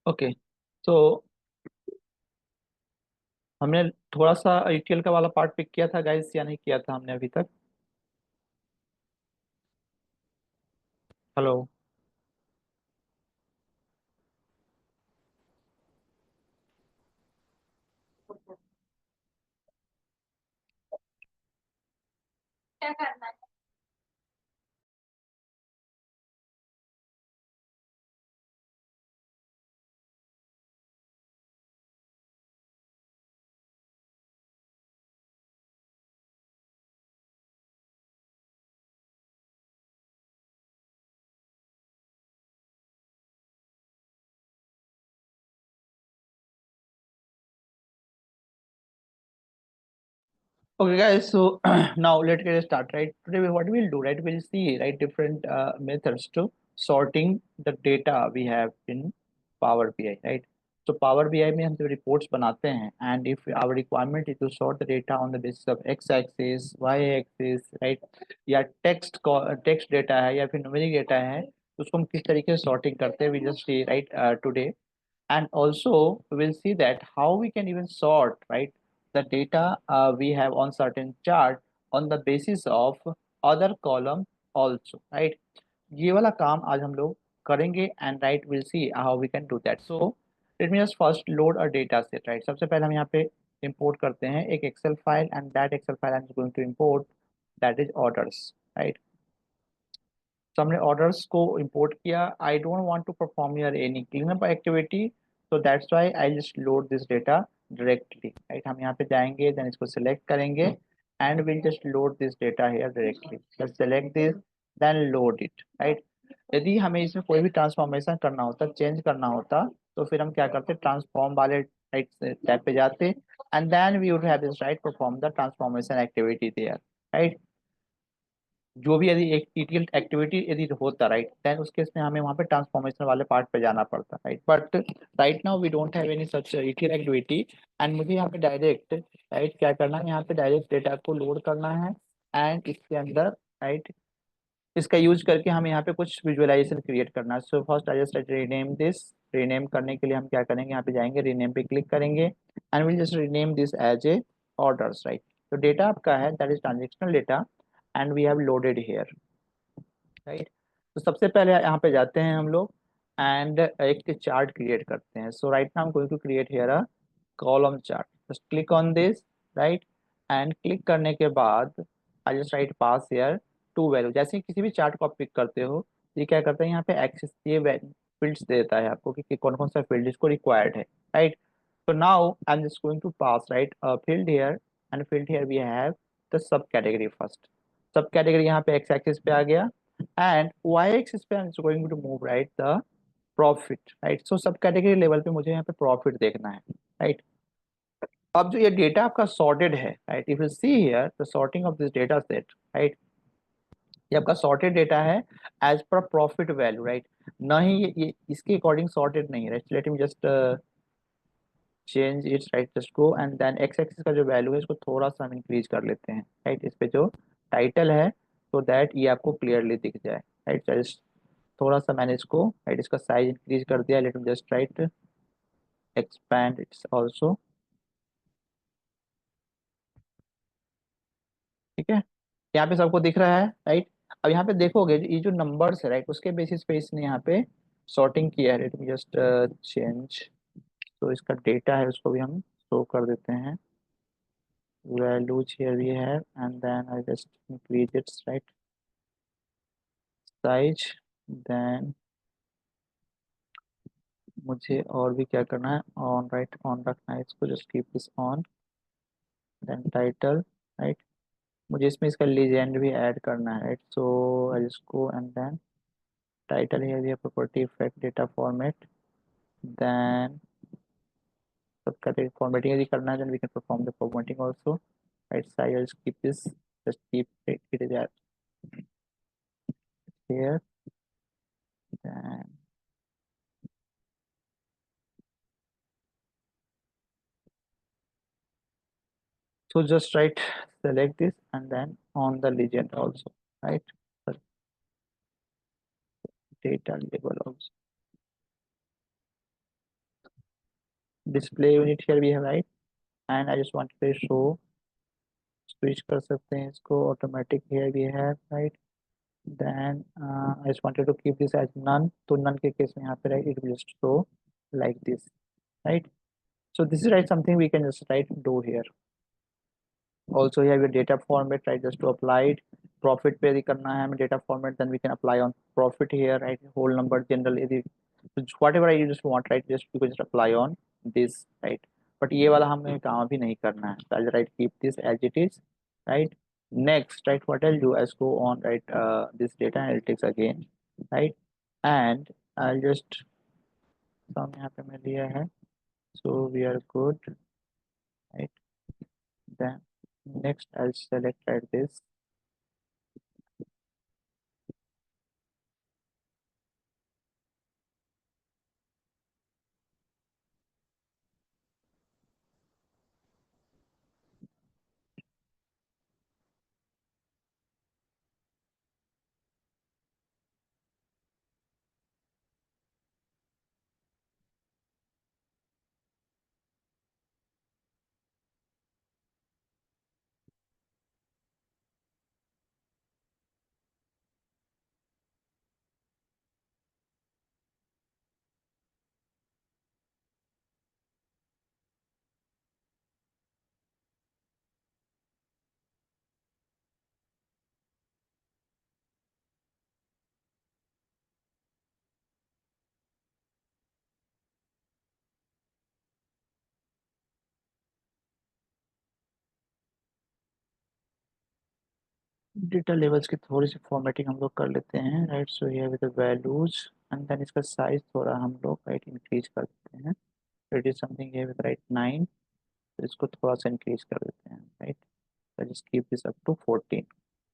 Okay. तो हमने थोड़ा सा ETL का वाला पार्ट पिक किया था गाइस, या नहीं किया था हमने अभी तक? Hello. Okay, guys. So now let's get start. Right today, what we'll do, right? We'll see, right, different methods to sorting the data we have in Power BI, right? So Power BI में हम जब reports बनाते हैं, and if our requirement is to sort the data on the basis of x-axis, y-axis, right, या text data है या फिर numeric data है, तो उसको हम किस तरीके से sorting करते हैं, we just see, right, today. And also we'll see that how we can even sort, right, the data we have on certain chart on the basis of other column also, right? ये वाला काम आज हम लोग करेंगे, and right we'll see how we can do that. So let me just first load a data set, right? सबसे पहले हम यहाँ पे import करते हैं एक excel file, and that excel file I'm going to import, that is orders, right? तो हमने ऑर्डर्स को इंपोर्ट किया. I don't want to perform here any clean up activity, so that's why I just load this data directly, right? हम यहाँ पे जाएंगे, then इसको select करेंगे, and will just load this data here directly. Just select this, then load it, right? यदि हमें इसमें कोई भी ट्रांसफॉर्मेशन करना होता, चेंज करना होता, तो फिर हम क्या करते, ट्रांसफॉर्म वाले राइट टैब पे जाते, and then we would have this right perform the transformation activity there, right? जो भी यदि एक ईटीएल एक्टिविटी यदि होता, राइट, देन उस केस में हमें वहाँ पे ट्रांसफॉर्मेशन वाले पार्ट पे जाना पड़ता, right? But right now we don't have any such ETL activity, and मुझे यहाँ पे डायरेक्ट राइट क्या करना है, यहाँ पे डायरेक्ट डेटा को लोड करना है, एंड इसके अंदर राइट इसका यूज करके हमें यहाँ पे कुछ विजुअलाइजेशन क्रिएट करना है. So first I just rename this. Rename करने के लिए हम क्या करेंगे, यहाँ पे जाएंगे, रीनेम पे क्लिक करेंगे, and will just rename this as a orders, right? तो डेटा आपका है that is transactional data, and we have loaded here, right? तो सबसे पहले यहाँ पे जाते हैं हम लोग, एंड एक चार्ट क्रिएट करते हैं. So right now I am going to create here a column chart. Just click on this, right? And click करने के बाद I just right pass here to value. जैसे ही किसी भी चार्ट को आप पिक करते हो, ये क्या करता है, यहाँ पे एक्सेस ये फील्ड्स देता है आपको कि कौन कौन सा फील्ड इसको रिक्वायर्ड है, right? So now I'm just going to pass right a field here, and field here we have the subcategory first. Subcategory यहाँ पे x axis पे आ गया, and y axis पे I'm just going to move right the profit, right? So subcategory level पे मुझे यहाँ पे profit देखना है, right? अब जो ये डेटा आपका sorted है, right? If you see here the sorting of this data set, right? ये आपका sorted डेटा है as per profit value, right? ना ही ये इसके अकॉर्डिंग sorted नहीं है, right? Let me just change its, right? Just go, and then X axis का जो वैल्यू है इसको थोड़ा सा हम इंक्रीज कर लेते हैं, राइट? इस पे जो टाइटल है, सो दैट ये आपको क्लियरली दिख जाए, राइट? जस्ट थोड़ा सा मैंने इसको राइट इसका साइज इंक्रीज कर दिया. Late me just right expand it's also, ठीक है? यहाँ पे सबको दिख रहा है, राइट? अब यहाँ पे देखोगे ये जो नंबर्स है, राइट, उसके बेसिस पे इसने यहाँ पे सॉर्टिंग किया है. Late me just change. तो इसका डेटा है उसको भी हम शो कर देते हैं. Values here we have, and then I just increase its right size. Then मुझे और भी क्या करना है, ऑन राइट ऑन रखना है इसको. Just keep this on. Then title, right? मुझे इसमें इसका लीजेंड भी ऐड करना है, right? So I just go, and then title here we have property effect data format. Then सबका फॉर्मेटिंग यदि करना है, then we can perform the formatting also, right? So I just keep this, just keep it is here. Then so just right select this, and then on the legend also, right? The data label also. display unit here we have, right? And I just want to show, switch कर सकते हैं इसको, automatic here we have, right? Then I just wanted to keep this as none, तो none के case में यहाँ पे right it will just show like this, right? So this is right something we can just right do here. Also you have your data format, right? Just to apply it, profit पे यदि करना है हमें data format, then we can apply on profit here, right? Whole number general यदि whatever you just want, right? Just you can just apply on this, right? But ये वाला हमें काम भी नहीं करना है, so I'll right keep this as it is, right? Next, right, what I'll do is go on, right, this data analytics again, right? And I'll just some यहाँ पे मैं लिया है, so we are good, right? Then next I'll select right this, data levels की थोड़ी सी formatting हम लोग कर लेते हैं, राइट? सो ये विद वैल्यूज एंड देन इसका साइज थोड़ा हम लोग राइट इंक्रीज कर देते हैं, इट इज समथिंग ये विद राइट 9, तो इसको थोड़ा सा इंक्रीज कर देते हैं, right? so just keep this up to 14,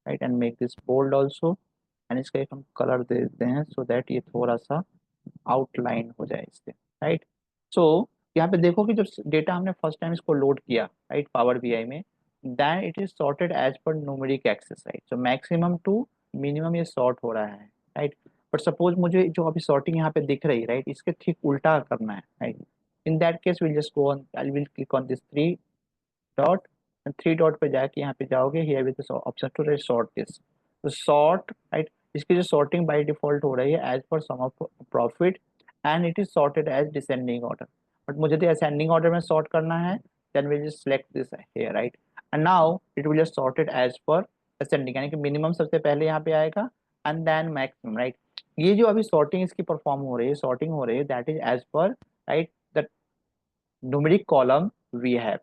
right? And make this bold also, and इसका एक हम कलर दे देते हैं so that ये थोड़ा सा आउटलाइन हो जाए इससे, राइट? सो यहाँ पे देखो कि जब डेटा हमने फर्स्ट टाइम इसको लोड किया, राइट, पावर बीआई में, then it is sorted as per numeric axis, right? So maximum to minimum ये सॉर्ट हो रहा है, राइट? बट सपोज मुझे जो अभी सॉर्टिंग यहाँ पे दिख रही, राइट, इसके ठीक उल्टा करना है, right? In that case will just go on, I will click on this three dot, three dot पे जाके यहाँ पे जाओगे here with option to sort this, तो सॉर्ट, राइट? इसकी जो सॉर्टिंग बाय डिफॉल्ट हो रही है as per sum of profit, and it is sorted as descending order, but मुझे तो असेंडिंग ऑर्डर में सॉर्ट करना है, then will just select this here, right? And now it will just sorted as per ascending, यानी कि minimum सबसे पहले यहाँ पे आएगा एंड देन मैक्सिमम, राइट? ये जो अभी सॉर्टिंग इसकी परफॉर्म हो रही है, सॉर्टिंग हो रही है, that is as per, right, the numeric column we have.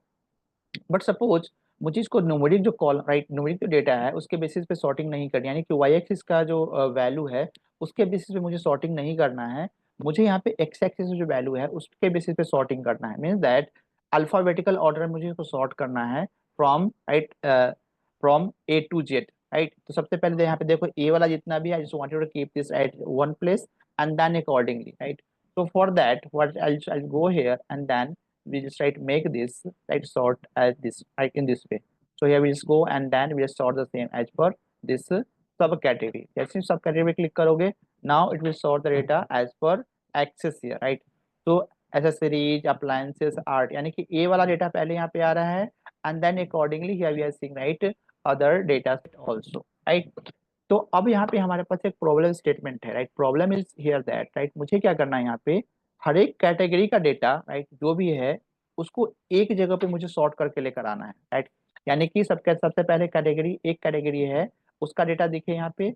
But suppose मुझे इसको न्यूमेरिक जो कॉल, राइट, न्यूमेरिक जो डेटा है उसके बेसिस पे सॉर्टिंग नहीं करनी, यानी कि वाई एक्सिस का जो वैल्यू है उसके बेसिस पे मुझे सॉर्टिंग नहीं करना है, मुझे यहाँ पे एक्स एक्सिस जो वैल्यू है उसके बेसिस पे सॉर्टिंग करना है। मीन्स दैट अल्फाबेटिकल ऑर्डर में मुझे इसको सॉर्ट करना है from, right, from A to Z, right? तो सबसे पहले यहाँ पे देखो ए वाला जितना भी है, I just wanted to keep this at one place and then accordingly, right? So for that, what I'll go here and then we just right make this right sort as this, right, in this way. So here we just go and then we just sort the same as per this subcategory. जैसे subcategory click करोगे, now it will sort the data as per axis here, right? So accessories, appliances, art, यानी कि A वाला data पहले यहाँ पे आ रहा है and then accordingly here we are seeing right other data set also, right? तो अब यहाँ पे हमारे पास एक प्रॉब्लम स्टेटमेंट है, right? Problem is here that, right, मुझे क्या करना है यहाँ पे, हर एक कैटेगरी का डेटा, राइट, जो भी है उसको एक जगह पे मुझे सॉर्ट करके लेकर आना है, राइट? यानी कि सबसे पहले कैटेगरी, एक कैटेगरी है उसका डेटा दिखे यहाँ पे,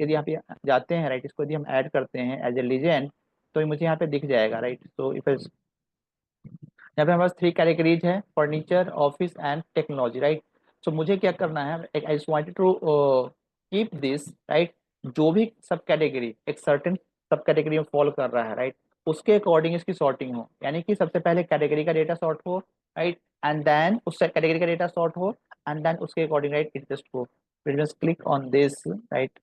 यदि यहाँ पे जाते हैं, राइट, इसको यदि हम ऐड करते हैं एज ए लीजेंड तो ये मुझे यहाँ पे दिख जाएगा, राइट? तो इफ यहाँ पे हमारे पास थ्री कैटेगरीज है, furniture, office and technology, right? So मुझे क्या करना है, I just wanted to keep this, right? जो भी सब कैटेगरी एक सर्टेन सब कैटेगरी में फॉलो कर रहा है, राइट, उसके अकॉर्डिंग इसकी सॉर्टिंग हो, यानी कि सबसे पहले कैटेगरी का डेटा सॉर्ट हो, राइट, एंड देन उस कैटेगरी का डेटा सॉर्ट हो एंड देन उसके अकॉर्डिंग, राइट, इट जस्ट हो, will just click on this, right?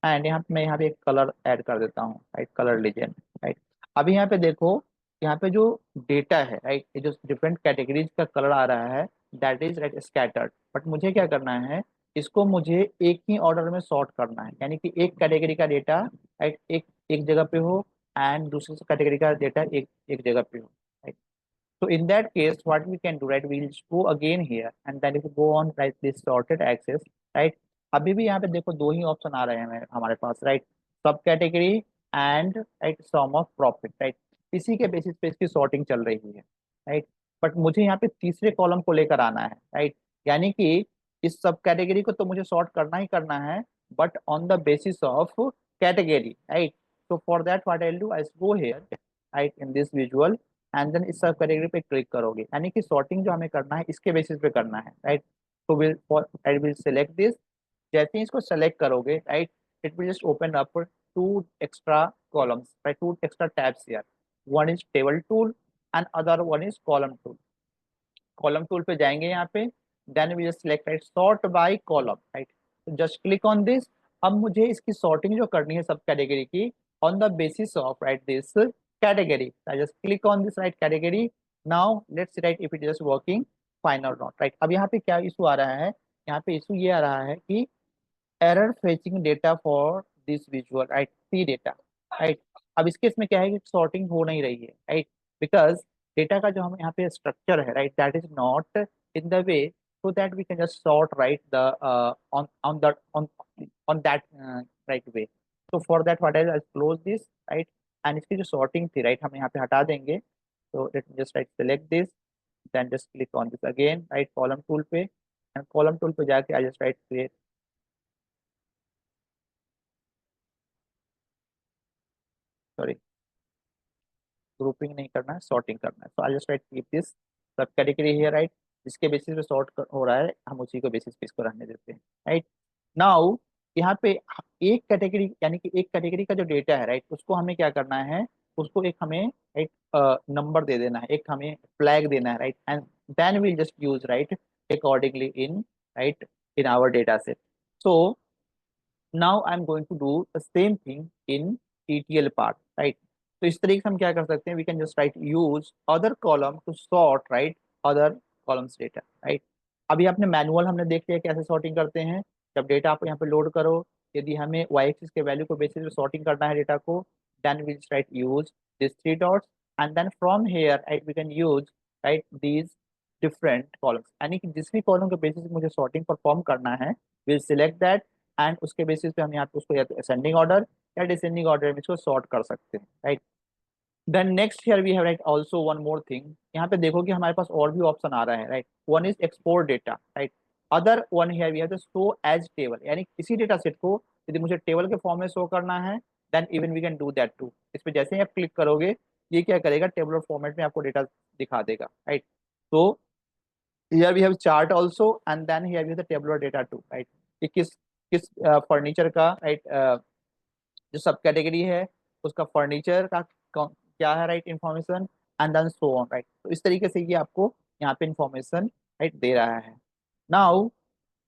And यहाँ पे मैं यहाँ पे एक कलर ऐड कर देता हूँ, राइट, कलर लीजेंड, राइट? अभी यहाँ पे देखो, यहाँ पे जो डेटा है, राइट, ये जो डिफरेंट कैटेगरीज का कलर आ रहा है that is right scattered, but मुझे क्या करना है, इसको मुझे एक ही ऑर्डर में सॉर्ट करना है, यानी कि एक कैटेगरी का डेटा, राइट, एक एक जगह पे हो एंड दूसरी कैटेगरी का डेटा एक एक जगह पे हो, right? So in that case, what we can do, right? We'll just go again here, and then if you go on right this sorted axis, right? अभी भी यहाँ पे देखो दो ही ऑप्शन आ रहे हैं हमारे पास, right? Sub category and right sum of profit, right? इसी के बेसिस पे इसकी सॉर्टिंग चल रही है, राइट? बट मुझे यहाँ पे तीसरे कॉलम को लेकर आना है, राइट? यानी कि इस सब कैटेगरी को तो मुझे सॉर्ट करना ही करना है, but on the basis of category, right? So for that, what I'll do, I'll go here, right, in this visual, and then इस सब कैटेगरी पे क्लिक करोगे, यानी कि सॉर्टिंग जो हमें करना है इसके बेसिस पे करना है, राइट? तो will I will select this. जैसे ही इसको सेलेक्ट करोगे, right, it will just open up two extra columns, right, two extra tabs here. One is table tool and other one is column tool. Column tool पे जाएंगे यहाँ पे, then we just select right sort by column, right? तो just click on this. अब मुझे इसकी sorting जो करनी है सब कैटेगरी की on the basis of right this category, I just click on this right category. Now let's see right if it is working fine और नॉट, राइट? अब यहाँ पे क्या इशू आ रहा है? यहाँ पे इशू ये आ रहा है कि error fetching data for this visual, right, see data, right? अब इसके इसमें क्या है कि सॉर्टिंग हो नहीं रही है, राइट? बिकॉज डेटा का जो हम यहाँ पे स्ट्रक्चर है, right, that is not in the way so that we can just sort right the on that on that right way. So for that what I'll close this, right? And इसकी जो sorting थी, right, हम यहाँ पे हटा देंगे। so let me just right select this, then just click on this again, right, column tool पे, and column tool पे जाके I just right create, sorry, grouping नहीं करना है, सॉर्टिंग करना है। तो I just right keep this sub category here, right? जिसके बेसिस पे सॉर्ट हो रहा है हम उसी को बेसिस पे इसको रहने देते हैं, राइट? नाउ यहाँ पे एक कैटेगरी, यानी कि एक कैटेगरी का जो डेटा है, राइट, उसको हमें क्या करना है? उसको एक हमें एक नंबर दे देना है, एक हमें फ्लैग देना है, right? And then we'll just use right accordingly in right in our data set. So now I'm going to do the same thing in ETL part, right? तो इस तरीके से हम क्या कर सकते हैं? We can just write use other column to sort right other columns data, right? अभी आपने मैनुअल हमने देख लिया कैसे सॉर्टिंग करते हैं। जब डेटा आप यहाँ पे लोड करो, यदि हमें y एक्सिस के वैल्यू को बेसिस पे सॉर्टिंग करना है डेटा को, then we just write use these three dots, and then from here right, we can use right these different columns, यानी कि जिस भी कॉलम के बेसिस पे मुझे सॉर्टिंग परफॉर्म करना है, we'll select that, एंड उसके बेसिस पे हम यहाँ पे उसको या तो असेंडिंग ऑर्डर या डिसेंडिंग ऑर्डर में इसको सॉर्ट कर सकते हैं, right? Then next here we have right also one more thing. यहाँ पे देखो कि हमारे पास और भी ऑप्शन आ रहा है, right? One is export data, right? Other one here we have the show as table, यानी किसी डेटा सेट को यदि मुझे टेबल के फॉर्म में शो करना है, then even we can do that too. इस पे जैसे ही आप क्लिक करोगे, ये क्या करेगा? टेबलर फॉर्मेट में आपको डेटा दिखा देगा, राइट? तो here we have chart also, and then here we have the tabular data too, right? कि किस फर्नीचर का राइट जो सब कैटेगरी है उसका फर्नीचर का क्या है, right, information, and then so on, right? तो इस तरीके से ये आपको यहाँ पे इंफॉर्मेशन राइट दे रहा है। Now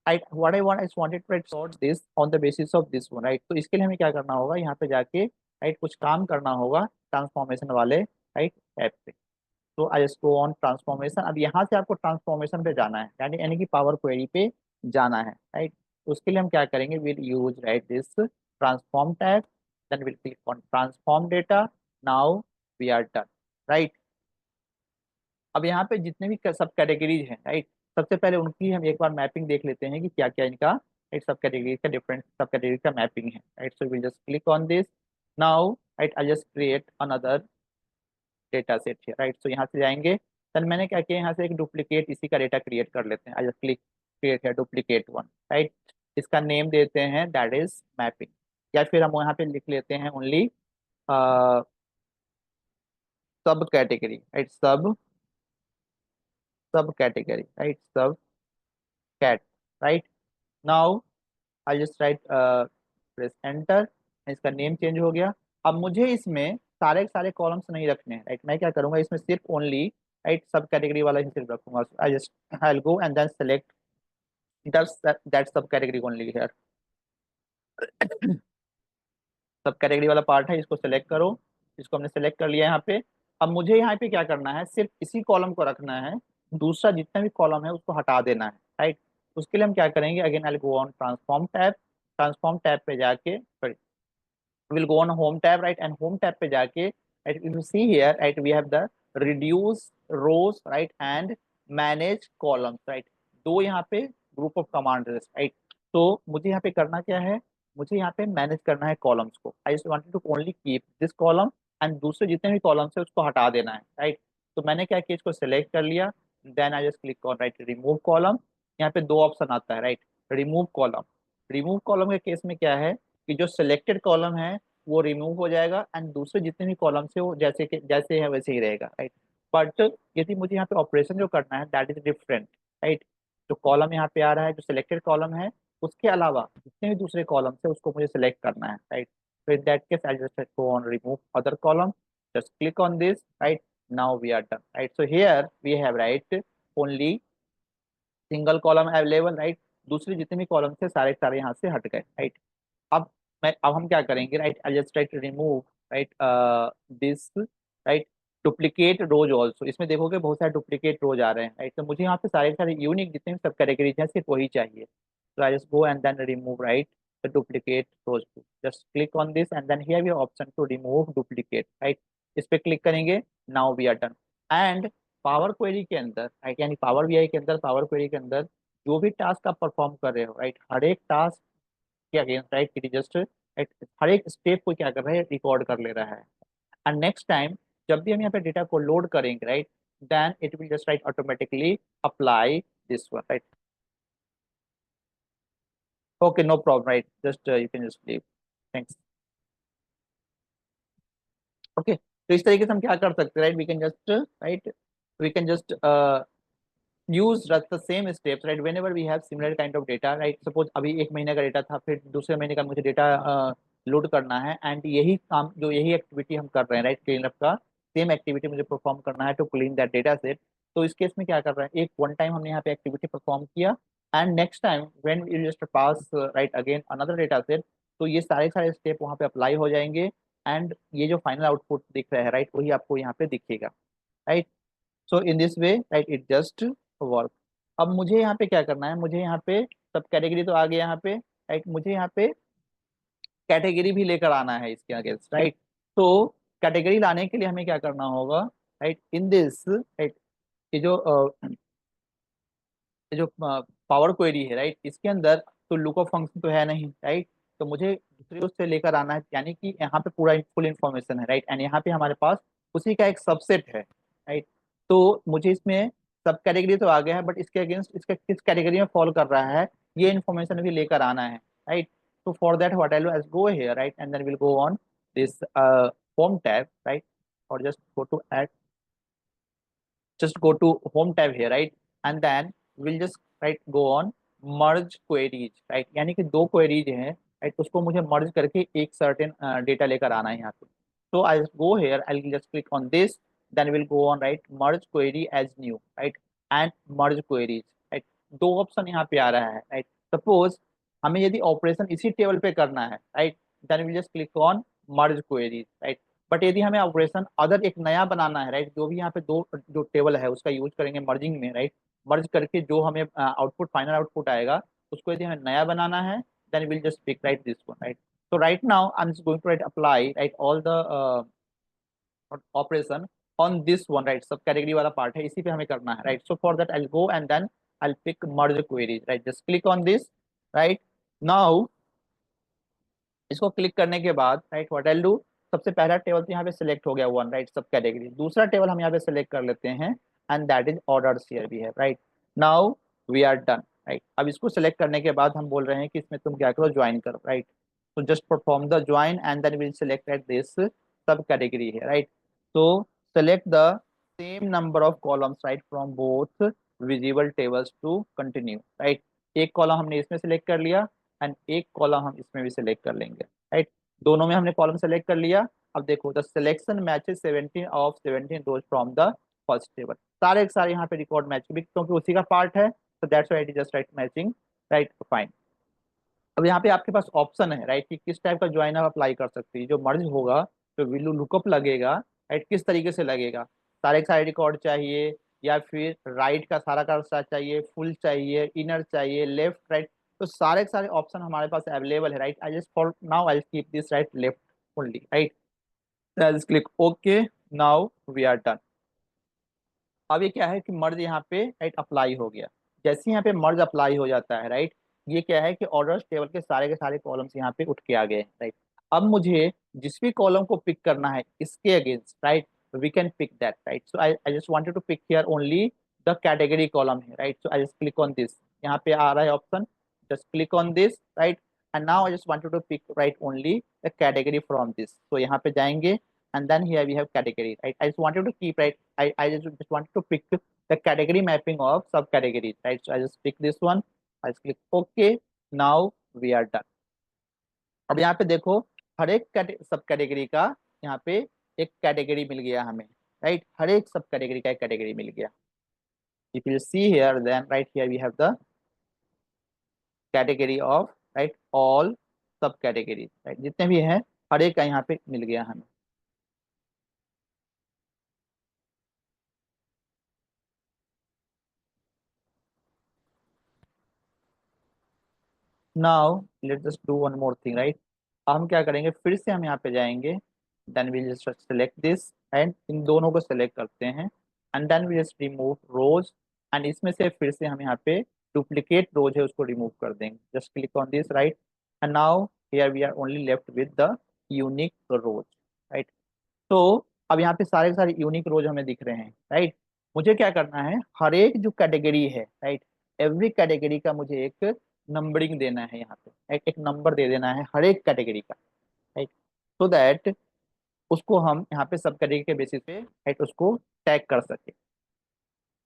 I what I want I just wanted to write sort this on the basis of this one, right? तो इसके लिए हमें क्या करना होगा? यहाँ पे जाके राइट कुछ काम करना होगा ट्रांसफॉर्मेशन वाले राइट ऐप पे। तो I just go on transformation. अब यहाँ से आपको ट्रांसफॉर्मेशन पे जाना है, यानी यानी कि पावर क्वेरी पे जाना है, राइट? तो उसके लिए हम क्या करेंगे? Will use right this transform tag, then will click on transform data. Now we are done, right? अब यहाँ पे जितने भी सब कैटेगरीज हैं, राइट, सबसे पहले उनकी हम एक बार मैपिंग देख लेते हैं कि क्या क्या इनका राइट सब कैटेगरी का डिफरेंट सब कैटेगरी का मैपिंग है, right? So will just click on this. Now right I just create another data set है, राइट? सो यहाँ से जाएंगे, देन मैंने क्या किया, यहाँ से एक डुप्लीकेट इसी का डेटा क्रिएट कर लेते हैं। आई जस्ट क्लिक क्रिएट है डुप्लीकेट वन, राइट? इसका नेम देते हैं दैट इज मैपिंग, या फिर हम यहाँ पे लिख लेते हैं ओनली सब category, right? Sub sub category, right? Sub cat, right? Now I just right press enter, इसका नेम चेंज हो गया। अब मुझे इसमें सारे सारे कॉलम्स नहीं रखने हैं, राइट? मैं क्या करूंगा, इसमें सिर्फ ओनली राइट सब कैटेगरी वाला ही सिर्फ रखूंगा। I just I will go and then select that sub category only here. Sub category वाला पार्ट है, इसको सेलेक्ट करो। इसको हमने सेलेक्ट कर लिया यहाँ पे। अब मुझे यहाँ पे क्या करना है? सिर्फ इसी कॉलम को रखना है, दूसरा जितना भी कॉलम है उसको हटा देना है, राइट? उसके लिए हम क्या करेंगे? Again I will go on transform tab. Transform tab पे जाके sorry we'll go on home tab, right? And home tab पे जाके right, if you see here right we have the reduce rows right and manage columns right. दो यहाँ पे group of command right. तो मुझे यहाँ पे करना क्या है, मुझे यहाँ पे मैनेज करना है कॉलम्स को। I just wanted to only keep this column and दूसरे जितने भी कॉलम्स है उसको हटा देना है राइट। तो मैंने क्या किया, इसको सिलेक्ट कर लिया, then I just click on right remove column. यहाँ पे दो ऑप्शन आता है right, remove column. Remove column के केस में क्या है कि जो सिलेक्टेड कॉलम है वो रिमूव हो जाएगा एंड दूसरे जितने भी कॉलम्स है वो जैसे है वैसे ही रहेगा राइट। बट यदि मुझे यहाँ पे ऑपरेशन जो करना है दैट इज डिफरेंट राइट। जो कॉलम यहाँ पे आ रहा है जो सिलेक्टेड कॉलम है उसके अलावा जितने भी दूसरे कॉलम है उसको मुझे सिलेक्ट करना है right. So in that case, I'll just go on remove other column. Just click on this, right? Now we are done, right? So here we have right only single column available, right? दूसरे जितने भी column थे सारे सारे यहाँ से हट गए राइट। अब हम क्या करेंगे right, I just try to remove right this right duplicate rows also. इसमें देखोगे बहुत सारे डुप्लीकेट रोज आ रहे हैं राइट। तो मुझे यहाँ पे सारे सारे यूनिक जितने भी सब कैटेगरीज हैं सिर्फ वही चाहिए। तो I just go and then remove right the duplicate rows too. Just click on this and then here we option to remove duplicate right. इस पे क्लिक करेंगे, now we are done. And power query के अंदर right यानी power BI के अंदर power query के अंदर जो भी टास्क आप परफॉर्म कर रहे हो राइट, हर एक टास्क के against right it is just हर एक स्टेप को क्या कर रहा है रिकॉर्ड कर ले रहा है। एंड नेक्स्ट टाइम जब भी हम यहाँ पे डेटा को लोड करेंगे right then it will just right automatically apply this one right. Okay no problem right, just you can just leave, thanks. Okay तो इस तरीके से हम क्या कर सकते हैं right, we can just right we can just use the same steps right whenever we have similar kind of data right। suppose अभी एक महीने का डेटा था फिर दूसरे महीने का मुझे डेटा लोड करना है एंड यही काम जो यही एक्टिविटी हम कर रहे हैं राइट क्लीन अप का सेम एक्टिविटी मुझे परफॉर्म करना है to clean that data set. तो इस केस में क्या कर रहे हैं, एक वन टाइम हमने यहाँ पे एक्टिविटी परफॉर्म किया and next time when you just pass right again another data set तो ये सारे सारे स्टेप वहाँ पे अप्लाई हो जाएंगे एंड ये जो फाइनल आउटपुट दिख रहा है राइट वही आपको यहाँ पे दिखेगा right. So in this way right it just work. अब मुझे यहाँ पे क्या करना है, मुझे यहाँ पे सब कैटेगरी तो आ गया यहाँ पे राइट, मुझे यहाँ पे कैटेगरी भी लेकर आना है इसके अगेंस्ट राइट। तो कैटेगरी लाने के लिए हमें क्या करना होगा राइट, इन दिस राइट ये जो ये जो पावर क्वेरी है राइट इसके अंदर तो लुकअप फंक्शन तो है नहीं राइट। तो मुझे दूसरे उससे लेकर आना है यानी कि यहाँ पे पूरा फुल इंफॉर्मेशन है राइट एंड यहाँ पे हमारे पास उसी का एक सबसेट है राइट। तो मुझे इसमें सब कैटेगरी तो आ गया है बट इसके अगेंस्ट इसका किस कैटेगरी में फॉल कर रहा है ये इन्फॉर्मेशन भी लेकर आना है राइट। तो for that what I do I go here right and then will go on this home tab right और just go to home tab here right and then we'll just right go on merge queries right यानी कि दो queries हैं right उसको मुझे merge करके एक certain data लेकर आना है यहाँ पे। so I'll go here, I'll just click on this, then we'll go on right merge query as new right and merge queries right। दो ऑप्शन यहाँ पे आ रहा है right। सपोज हमें यदि ऑपरेशन इसी टेबल पे करना है right then we'll just click on merge queries right। But यदि हमें ऑपरेशन अदर एक नया बनाना है राइट, जो भी यहाँ पे दो जो टेबल है उसका यूज करेंगे मर्जिंग में राइट, मर्ज करके जो हमें आउटपुट फाइनल आउटपुट आएगा उसको यदि हमें नया बनाना है then will just pick right this one right. so right now I'm just going to write apply right all the operation on this one right, सब कैटेगरी वाला पार्ट है इसी पे हमें करना है right. so for that I'll go and then I'll pick merge queries right, just click on this right now। इसको click करने के बाद राइट व्हाट आई डू, सबसे पहला टेबल तो यहाँ पे सिलेक्ट हो गया वन राइट सब कैटेगरी, दूसरा टेबल हम यहाँ पे सिलेक्ट कर लेते हैं and that is orders here we have right. Now we are done right. अब इसको सिलेक्ट करने के बाद हम बोल रहे हैं कि इसमें तुम क्या करो ज्वाइन करो राइट। तो just perform the join and then will select at this sub category है राइट। तो select the same number of columns right from both visible tables to continue right. एक कॉलम हमने इसमें सिलेक्ट कर लिया and एक column हम इसमें भी सिलेक्ट कर लेंगे राइट। दोनों में हमने कॉलम सेलेक्ट कर लिया। अब देखो the selection matches 17 of 17 rows from the first table, सारे के सारे यहाँ पे रिकॉर्ड मैच क्योंकि उसी का पार्ट है तो that's why it is just right matching right fine. अब यहाँ पे आपके पास ऑप्शन है राइट कि किस टाइप का ज्वाइन आप अप्लाई कर सकते हैं। जो मर्ज होगा जो विलू लुकअप लगेगा राइट किस तरीके से लगेगा, सारे के सारे रिकॉर्ड चाहिए या फिर राइट का सारा चाहिए, फुल चाहिए, इनर चाहिए, लेफ्ट राइट। तो सारे के सारे ऑप्शन हमारे पास अवेलेबल है right. I just for now I keep this right left only right. I just click okay, now we are done. अब ये क्या है कि मर्ज यहाँ पे राइट अप्लाई हो गया। जैसे ही यहाँ पे मर्ज अप्लाई हो जाता है राइट, ये क्या है कि ऑर्डर्स टेबल के सारे कॉलम्स यहाँ पे उठ के आ गए राइट। अब मुझे जिस भी कॉलम को पिक करना है इसके against right, we can pick that right. So I just wanted to pick here only the category column है right. So I just click on this, यहाँ पे आ रहा है option, just click on this right, and now I just wanted to pick right only the category from this, so यहाँ पे जाएंगे and then here we have category right. I just wanted to keep right, I just wanted to pick the category mapping of subcategories right. So I just pick this one, I just click OK. Now we are done. अब यहाँ पे देखो हर एक सब category का यहाँ पे एक कैटेगरी मिल गया हमें राइट, हर एक सब कैटेगरी का एक कैटेगरी मिल गया. If you see here, then right here we have the category of right all subcategories right, जितने भी हैं हर एक का यहाँ पे मिल गया हमें. Now let's just do one more thing right. हम क्या करेंगे, फिर से हम यहाँ पे जाएंगे, then we just select this and इन दोनों को सेलेक्ट करते हैं and then we just remove rows, and इसमें से फिर से हम यहाँ पे डुप्लीकेट रोज है उसको रिमूव कर देंगे. Just click on this right, and now here we are only left with the unique rows right. तो अब यहाँ पे सारे के सारे यूनिक रोज हमें दिख रहे हैं राइट. मुझे क्या करना है, हर एक जो कैटेगरी है राइट, एवरी कैटेगरी का मुझे एक नंबरिंग देना है यहाँ पे, एक नंबर दे देना है हर एक कैटेगरी का राइट, सो दैट उसको हम यहाँ पे सब कैटेगरी के बेसिस पे राइट उसको टैग कर सके.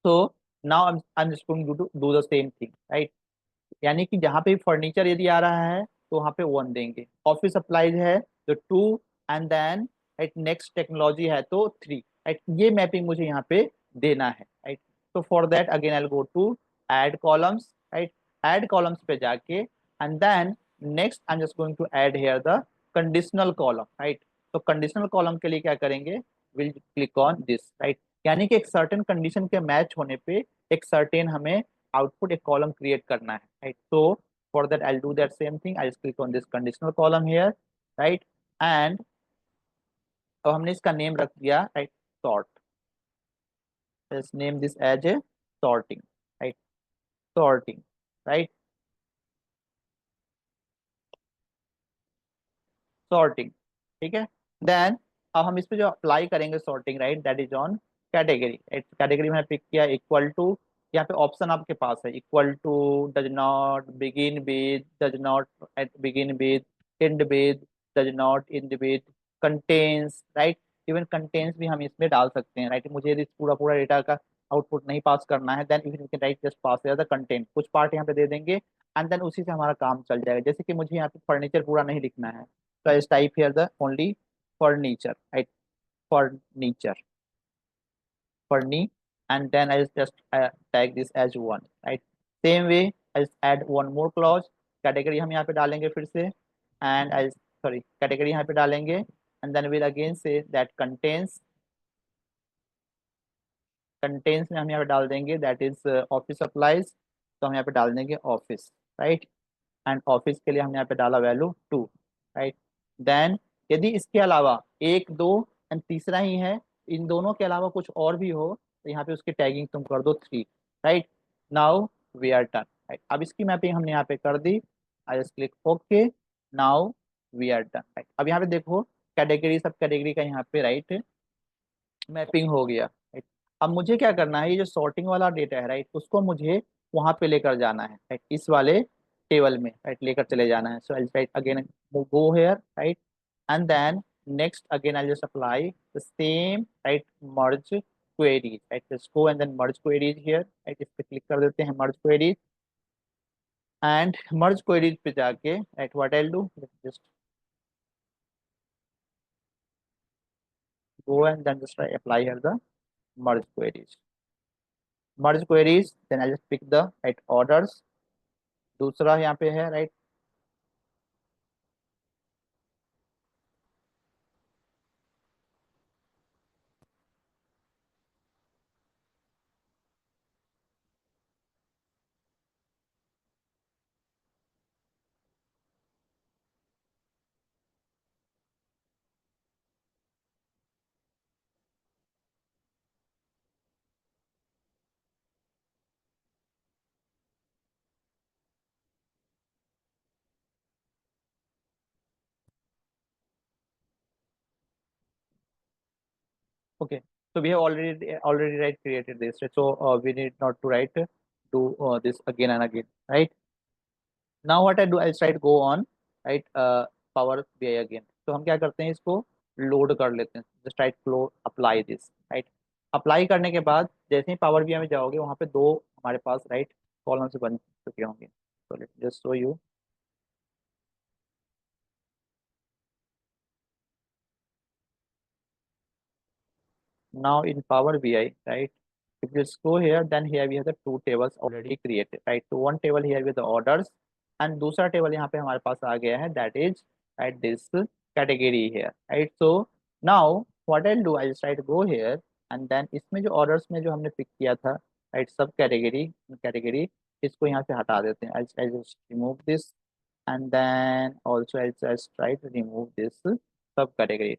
तो now I am just going to do the same thing right. यानी कि जहाँ पे फर्नीचर यदि आ रहा है तो वहाँ पे वन देंगे, ऑफिस सप्लाईज है तो two, and then right next technology है तो थ्री राइट. ये मैपिंग मुझे यहाँ पे देना है राइट. तो for that again I go to add columns right, add columns पे जाके and then next I am just going to add here the conditional column right. तो कंडीशनल कॉलम के लिए क्या करेंगे, will click on this right. यानी कि एक सर्टेन कंडीशन के मैच होने पे एक सर्टेन हमें आउटपुट एक कॉलम क्रिएट करना है right. so for that I'll do that same thing, I'll just click on this conditional column here right, and अब हमने इसका नेम रख दिया right sort. Let's name this as a sorting right, sorting right, sorting. ठीक है. Then अब हम इस पे जो अप्लाई करेंगे sorting right, that is on category. Category में पिक किया इक्वल टू, यहाँ पे ऑप्शन आपके पास है equal to, does not, begin with, does not begin with, end with, does not end with, contains right. Even contains भी हम इसमें डाल सकते हैं राइट. मुझे यदि पूरा पूरा डेटा का आउटपुट नहीं पास करना है, then if you can right just pass the content, कुछ पार्ट यहाँ पे दे देंगे एंड देन उसी से हमारा काम चल जाएगा. जैसे कि मुझे यहाँ पे फर्नीचर पूरा नहीं लिखना है, so I just type here the only furniture right, furniture, furni, and then I just tag this as one right. Same way I just add one more clause, category हम यहाँ पे डालेंगे फिर से, and I sorry category यहाँ पे डालेंगे and then we'll again say that contains, contains में हम यहाँ पे डाल देंगे that is office supplies, तो हम यहाँ पे डाल देंगे office right, एंड ऑफिस के लिए हमने यहाँ पे डाला वैल्यू टू राइट. देन यदि इसके अलावा एक दो एंड तीसरा ही है, इन दोनों के अलावा कुछ और भी हो तो यहाँ पे उसकी टैगिंग तुम कर दो three right. Now we are done right. अब इसकी मैपिंग हमने यहाँ पे कर दी, I just click okay. Now we are done right. अब यहाँ पे देखो कैटेगरी सब कैटेगरी का यहाँ पे राइट मैपिंग हो गया राइट. अब मुझे क्या करना है, ये जो सॉर्टिंग वाला डेटा है राइट उसको मुझे वहां पे लेकर जाना है राइट, इस वाले टेबल में राइट लेकर चले जाना है. So I right again go here right, and then next again I just apply the same right merge queries right. Just go and then merge queries here right, इस पे click कर देते हैं merge queries, and merge queries पे जाके right what I will do, just go and then just apply here the merge queries, merge queries, then I'll just pick the right orders. दूसरा यहाँ पे है right, Okay, so we have already right created this, right? So we need not to write do this again and again, right? Now what I do, I'll try to go on, right? Power BI again. तो हम क्या करते हैं, इसको load कर लेते हैं, just right flow apply this, right? Apply करने के बाद जैसे ही पावर बीआई में जाओगे, वहां पे दो हमारे पास राइट कॉलम से बन चुके होंगे। तो let just show you. Now in Power BI, right? If you just go here, then here we have the two tables already created, right? So one table here with the orders, and दूसरा table यहाँ पे हमारे पास आ गया है, that is at this category here, right? So now what I'll do, I'll just try to go here, and then इसमें जो orders में जो हमने pick किया था, right? सब category इसको यहाँ से हटा देते हैं। I'll just remove this, and then also I'll just try to remove this sub category,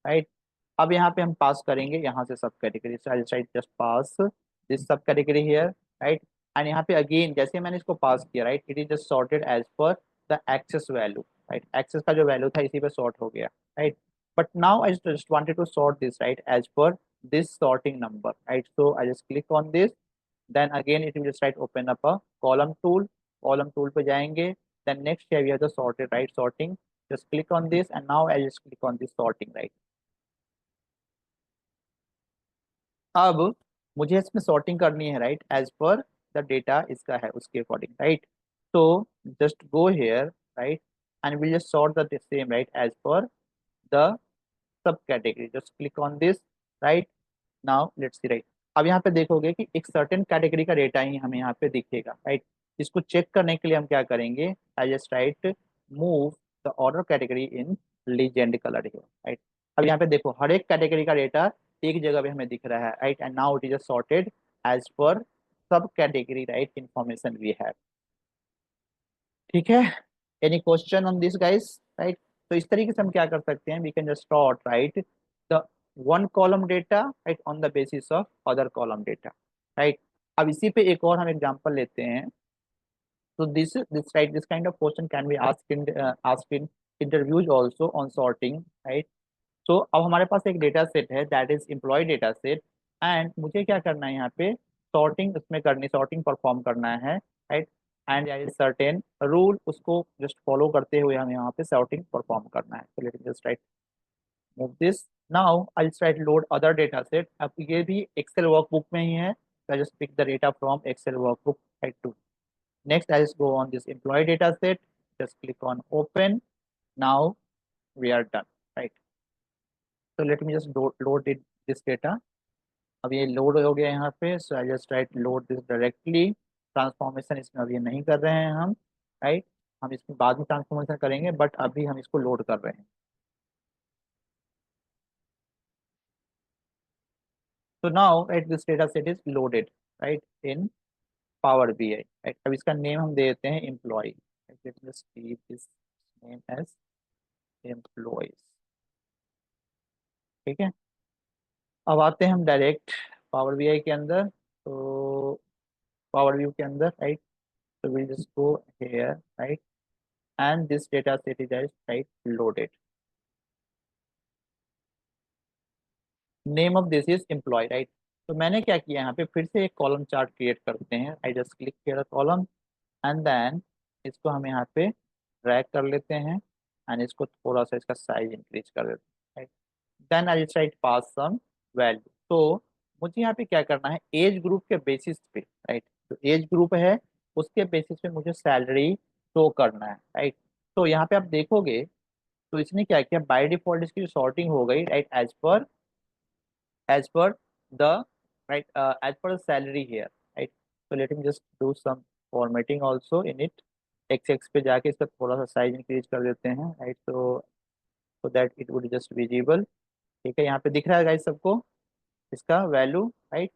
right? अब यहाँ पे हम पास करेंगे यहाँ से sub category, so I'll try just pass this sub category here, right? And यहाँ पे अगेन जैसे मैंने इसको पास किया, right, it is just sorted as per the access value, right? Access का जो वैल्यू था इसी पे सॉर्ट हो गया, right? But now I just wanted to sort this, right, as per this sorting number, right? So I just click on this, then again it will just right open up a column tool पे जाएंगे, then next here we have the sorted, right? Sorting, just click on this, and now I just click on this sorting, right? अब मुझे इसमें sorting करनी है, right, as per the data इसका है उसके अकॉर्डिंग, राइट? तो just go here, right, and will just sort the same, right, as per the sub category, just click on this, right? Now let's see, right, अब यहाँ पे देखोगे कि एक सर्टेन कैटेगरी का डेटा ही हमें यहाँ पे दिखेगा, राइट? इसको चेक करने के लिए हम क्या करेंगे, आई just right move the order category in legend colour here, right? अब यहाँ पे देखो हर एक कैटेगरी का डेटा एक जगह पे हमें दिख रहा है, right? And now it is sorted as per sub category, right, information we have. ठीक है, any question on this guys, right? तो इस तरीके से हम क्या कर सकते हैं, we can just sort, right, the one column data, right, on the basis of other column data, right? अब इसी पे एक और हम एग्जांपल लेते हैं। तो this kind of question can be asked in interviews also on sorting, right? तो अब हमारे पास एक डेटा सेट है, that is employee data set, and मुझे क्या करना है यहाँ पे, सॉर्टिंग उसमें करनी, सॉर्टिंग परफॉर्म करना है, right? And there is certain rule, उसको जस्ट फॉलो करते हुए हम यहाँ पे सॉर्टिंग परफॉर्म करना है। तो late me just right move this, now I will right load other data set. अब ये भी एक्सेल वर्कबुक में ही है, so I just pick the data from Excel workbook, right? To next I just go on this employee data set, just click on open. Now we are done, right? So let me just load it this data। अब ये load हो गया यहाँ पे, so I just right load this directly. Transformation इसमें अभी नहीं कर रहे हैं हम, राइट? हम इसमें बाद में ट्रांसफॉर्मेशन करेंगे, बट अभी हम इसको लोड कर रहे हैं। तो now right this data set is loaded, right, in power BI, right? अब इसका नेम हम दे देते हैं employee, let just keep this name as employees. ठीक है, अब आते हैं हम डायरेक्ट पावर बीआई के अंदर। तो पावर व्यू के अंदर, right, so we'll just go here, right, and this data set is right loaded। Name of this is employee, right? तो मैंने क्या किया, यहाँ पे फिर से एक कॉलम चार्ट क्रिएट करते हैं। आई जस्ट क्लिक किया कॉलम, एंड देन इसको हम यहाँ पे ड्रैग कर लेते हैं, एंड इसको थोड़ा सा इसका साइज इंक्रीज कर देते हैं, right? Then I right pass some value. तो मुझे यहाँ पे क्या करना है, एज ग्रुप के बेसिस पे, राइट, तो एज ग्रुप है उसके बेसिस पे मुझे सैलरी शो करना है, राइट? तो यहाँ पे आप देखोगे, तो इसने क्या किया, बाय डिफॉल्ट इसकी सॉर्टिंग हो गई, right, as per the right as per the salary here, right? So let me just do some formatting also in it। x पे जाके इसका थोड़ा सा साइज इंक्रीज कर देते हैं, right? so that it would just visible। ठीक है, यहाँ पे दिख रहा है गाइस सबको इसका value, right?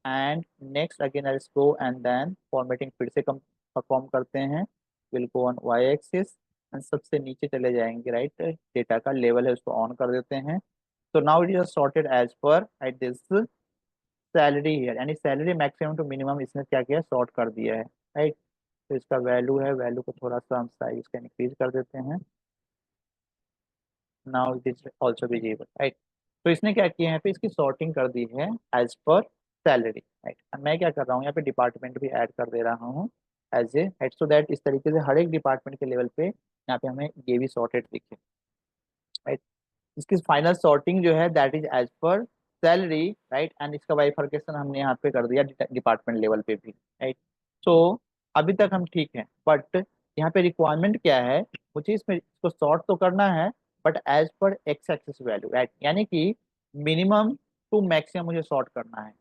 And next again I go and then formatting फिर से कम परफॉर्म करते हैं। Will go on Y axis, and सबसे नीचे चले जाएंगे, राइट? डेटा का लेवल है उसको ऑन कर देते हैं। तो now it is sorted as per at this salary here, यानी सैलरी मैक्सिमम टू मिनिमम इसने क्या किया, सॉर्ट कर दिया है, राइट? तो इसका वैल्यू है, वैल्यू को थोड़ा सा हम साइज का इंक्रीज कर देते हैं। Now it is also visible, right? तो इसने क्या किया है यहाँ पे, इसकी सॉर्टिंग कर दी है एज पर सैलरी, राइट। मैं क्या कर रहा हूँ यहाँ पे, डिपार्टमेंट भी ऐड कर दे रहा हूँ as a, right, so that इस तरीके से हर एक डिपार्टमेंट के लेवल पे यहाँ पे हमें ये भी सॉर्टेड दिखे, राइट। इसकी फाइनल सॉर्टिंग जो है that is as per salary, right, and इसका बाइफरकेशन हमने यहाँ पे कर दिया डिपार्टमेंट लेवल पे भी, राइट। सो अभी तक हम ठीक है, बट यहाँ पे रिक्वायरमेंट क्या है, मुझे इसमें इसको सॉर्ट तो करना है but as per X axis value, right, यानी कि मिनिमम टू मैक्सिमम मुझे सॉर्ट करना है।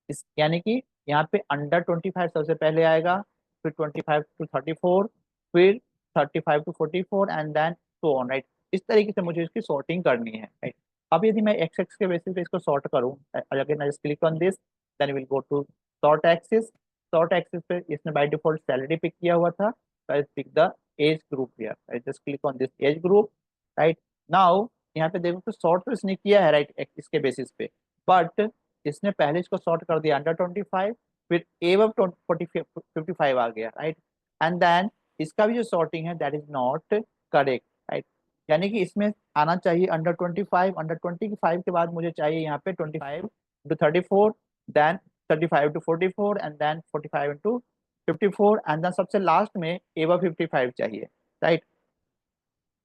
इस यानी कि यहाँ पे अंडर 25 सबसे पहले आएगा, फिर 25 to 34, फिर 35 to 44 and then so on, right. इस तरीके से मुझे इसकी सॉर्टिंग करनी है, राइट। अब यदि मैं एक्स एक्स के बेसिस पे इसको सॉर्ट करूँ, again I just click on this, then will go to sort axis. Sort axis पे इसने बाय डिफॉल्ट सैलरी पिक किया हुआ था, तो I pick the age group here, I just click on this age group, right. Now यहाँ पे देखो तो सॉर्ट तो इसने किया है, राइट, इसके बेसिस पे, बट इसने पहले इसको सॉर्ट कर दिया अंडर 25, फिर एव 55 आ गया, राइट, एंड देन इसका भी जो सॉर्टिंग है that is not correct, right. यानी कि इसमें आना चाहिए अंडर 25, अंडर 25 के बाद मुझे चाहिए यहाँ पे 25 to 34, then 35 to 44 and then 45 to 54 and then सबसे लास्ट में एव 55 चाहिए, राइट।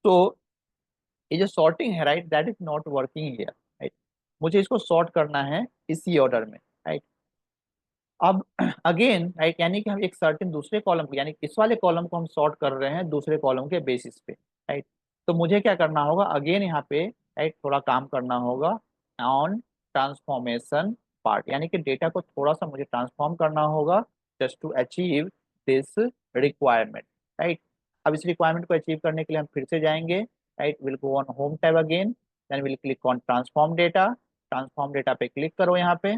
तो ये जो सॉर्टिंग है, right, that is not working here, right. मुझे इसको सॉर्ट करना है इसी ऑर्डर में, राइट। अब अगेन, राइट, यानी कि हम एक सर्टेन दूसरे कॉलम को, यानी इस वाले कॉलम को हम सॉर्ट कर रहे हैं दूसरे कॉलम के बेसिस पे, राइट। तो मुझे क्या करना होगा, अगेन यहाँ पे, राइट, थोड़ा काम करना होगा ऑन ट्रांसफॉर्मेशन पार्ट, यानी कि डेटा को थोड़ा सा मुझे ट्रांसफॉर्म करना होगा just to achieve this requirement, right. अब इस रिक्वायरमेंट को अचीव करने के लिए हम फिर से जाएंगे, right, will go on home tab again, then will click on transform data पे क्लिक करो यहाँ पे,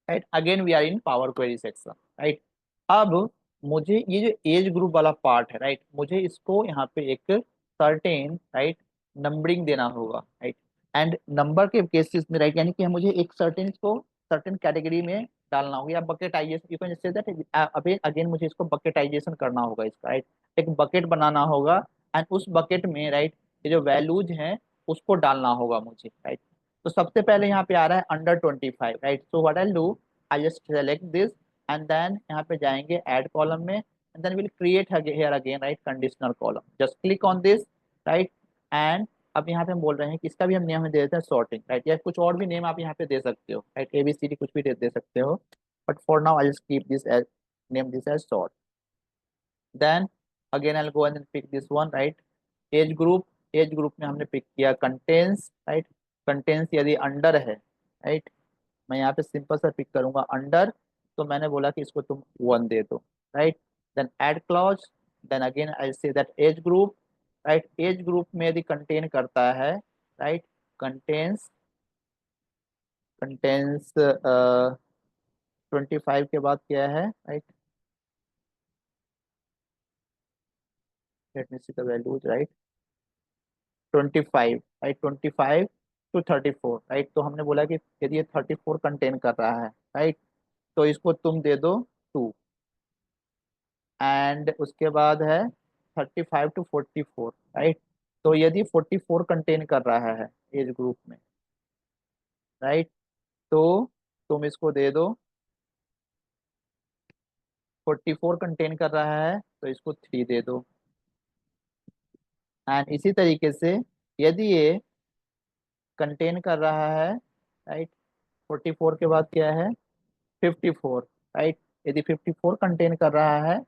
right. Again we are in power query section, right. अब मुझे ये जो एज ग्रुप वाला पार्ट है, राइट, मुझे इसको यहाँ पे एक सर्टेन, राइट, नंबरिंग देना होगा, राइट। एंड नंबर के केसेस में, राइट, यानी कि मुझे एक सर्टेन इसको सर्टेन कैटेगरी में डालना होगा, या बकेटाइजेशन, यू कैन से दैट, अभी अगेन मुझे इसको बकेटाइजेशन करना होगा इसका, राइट। एक बकेट बनाना होगा एंड उस बकेट में, राइट, ये जो वैल्यूज हैं उसको डालना होगा मुझे, राइट। तो सबसे पहले यहाँ पे आ रहा है under 25, right. So what I do, I just select this and then यहाँ पे जाएंगे ऐड कॉलम में and then will create here again, right, conditional column, just click on this, right. And अब यहाँ पे हम बोल रहे हैं कि इसका भी हम नेम दे देते हैं सॉर्टिंग, राइट, या कुछ और भी नेम आप यहाँ पे दे सकते हो, राइट, ABCD कुछ भी दे सकते हो, but for now I just keep this as, name this as sort. Then again I go and pick this one, right, age group. Age group में हमने पिक किया कंटेंस, राइट। कंटेंस यदि under है, राइट, मैं यहाँ पे simple सा pick करूंगा अंडर, तो मैंने बोला कि इसको तुम 1 दे दो, right. Then add clause, then again I say that age group, right, age group में यदि कंटेन करता है, राइट, कंटेंस, कंटेंस 25 के बाद क्या है, right, let me see the values, right, 25, right, 25 to 34, right. तो हमने बोला कि यदि ये 34 कंटेन कर रहा है, राइट, तो इसको तुम दे दो 2, एंड उसके बाद है 35 to 44, राइट। तो यदि 44 कंटेन कर रहा है एज ग्रुप में, राइट, तो तुम इसको दे दो, 44 कंटेन कर रहा है तो इसको 3 दे दो, एंड इसी तरीके से यदि ये कंटेन कर रहा है, राइट, 44 के बाद क्या है, 54, राइट, यदि 54 कंटेन कर रहा है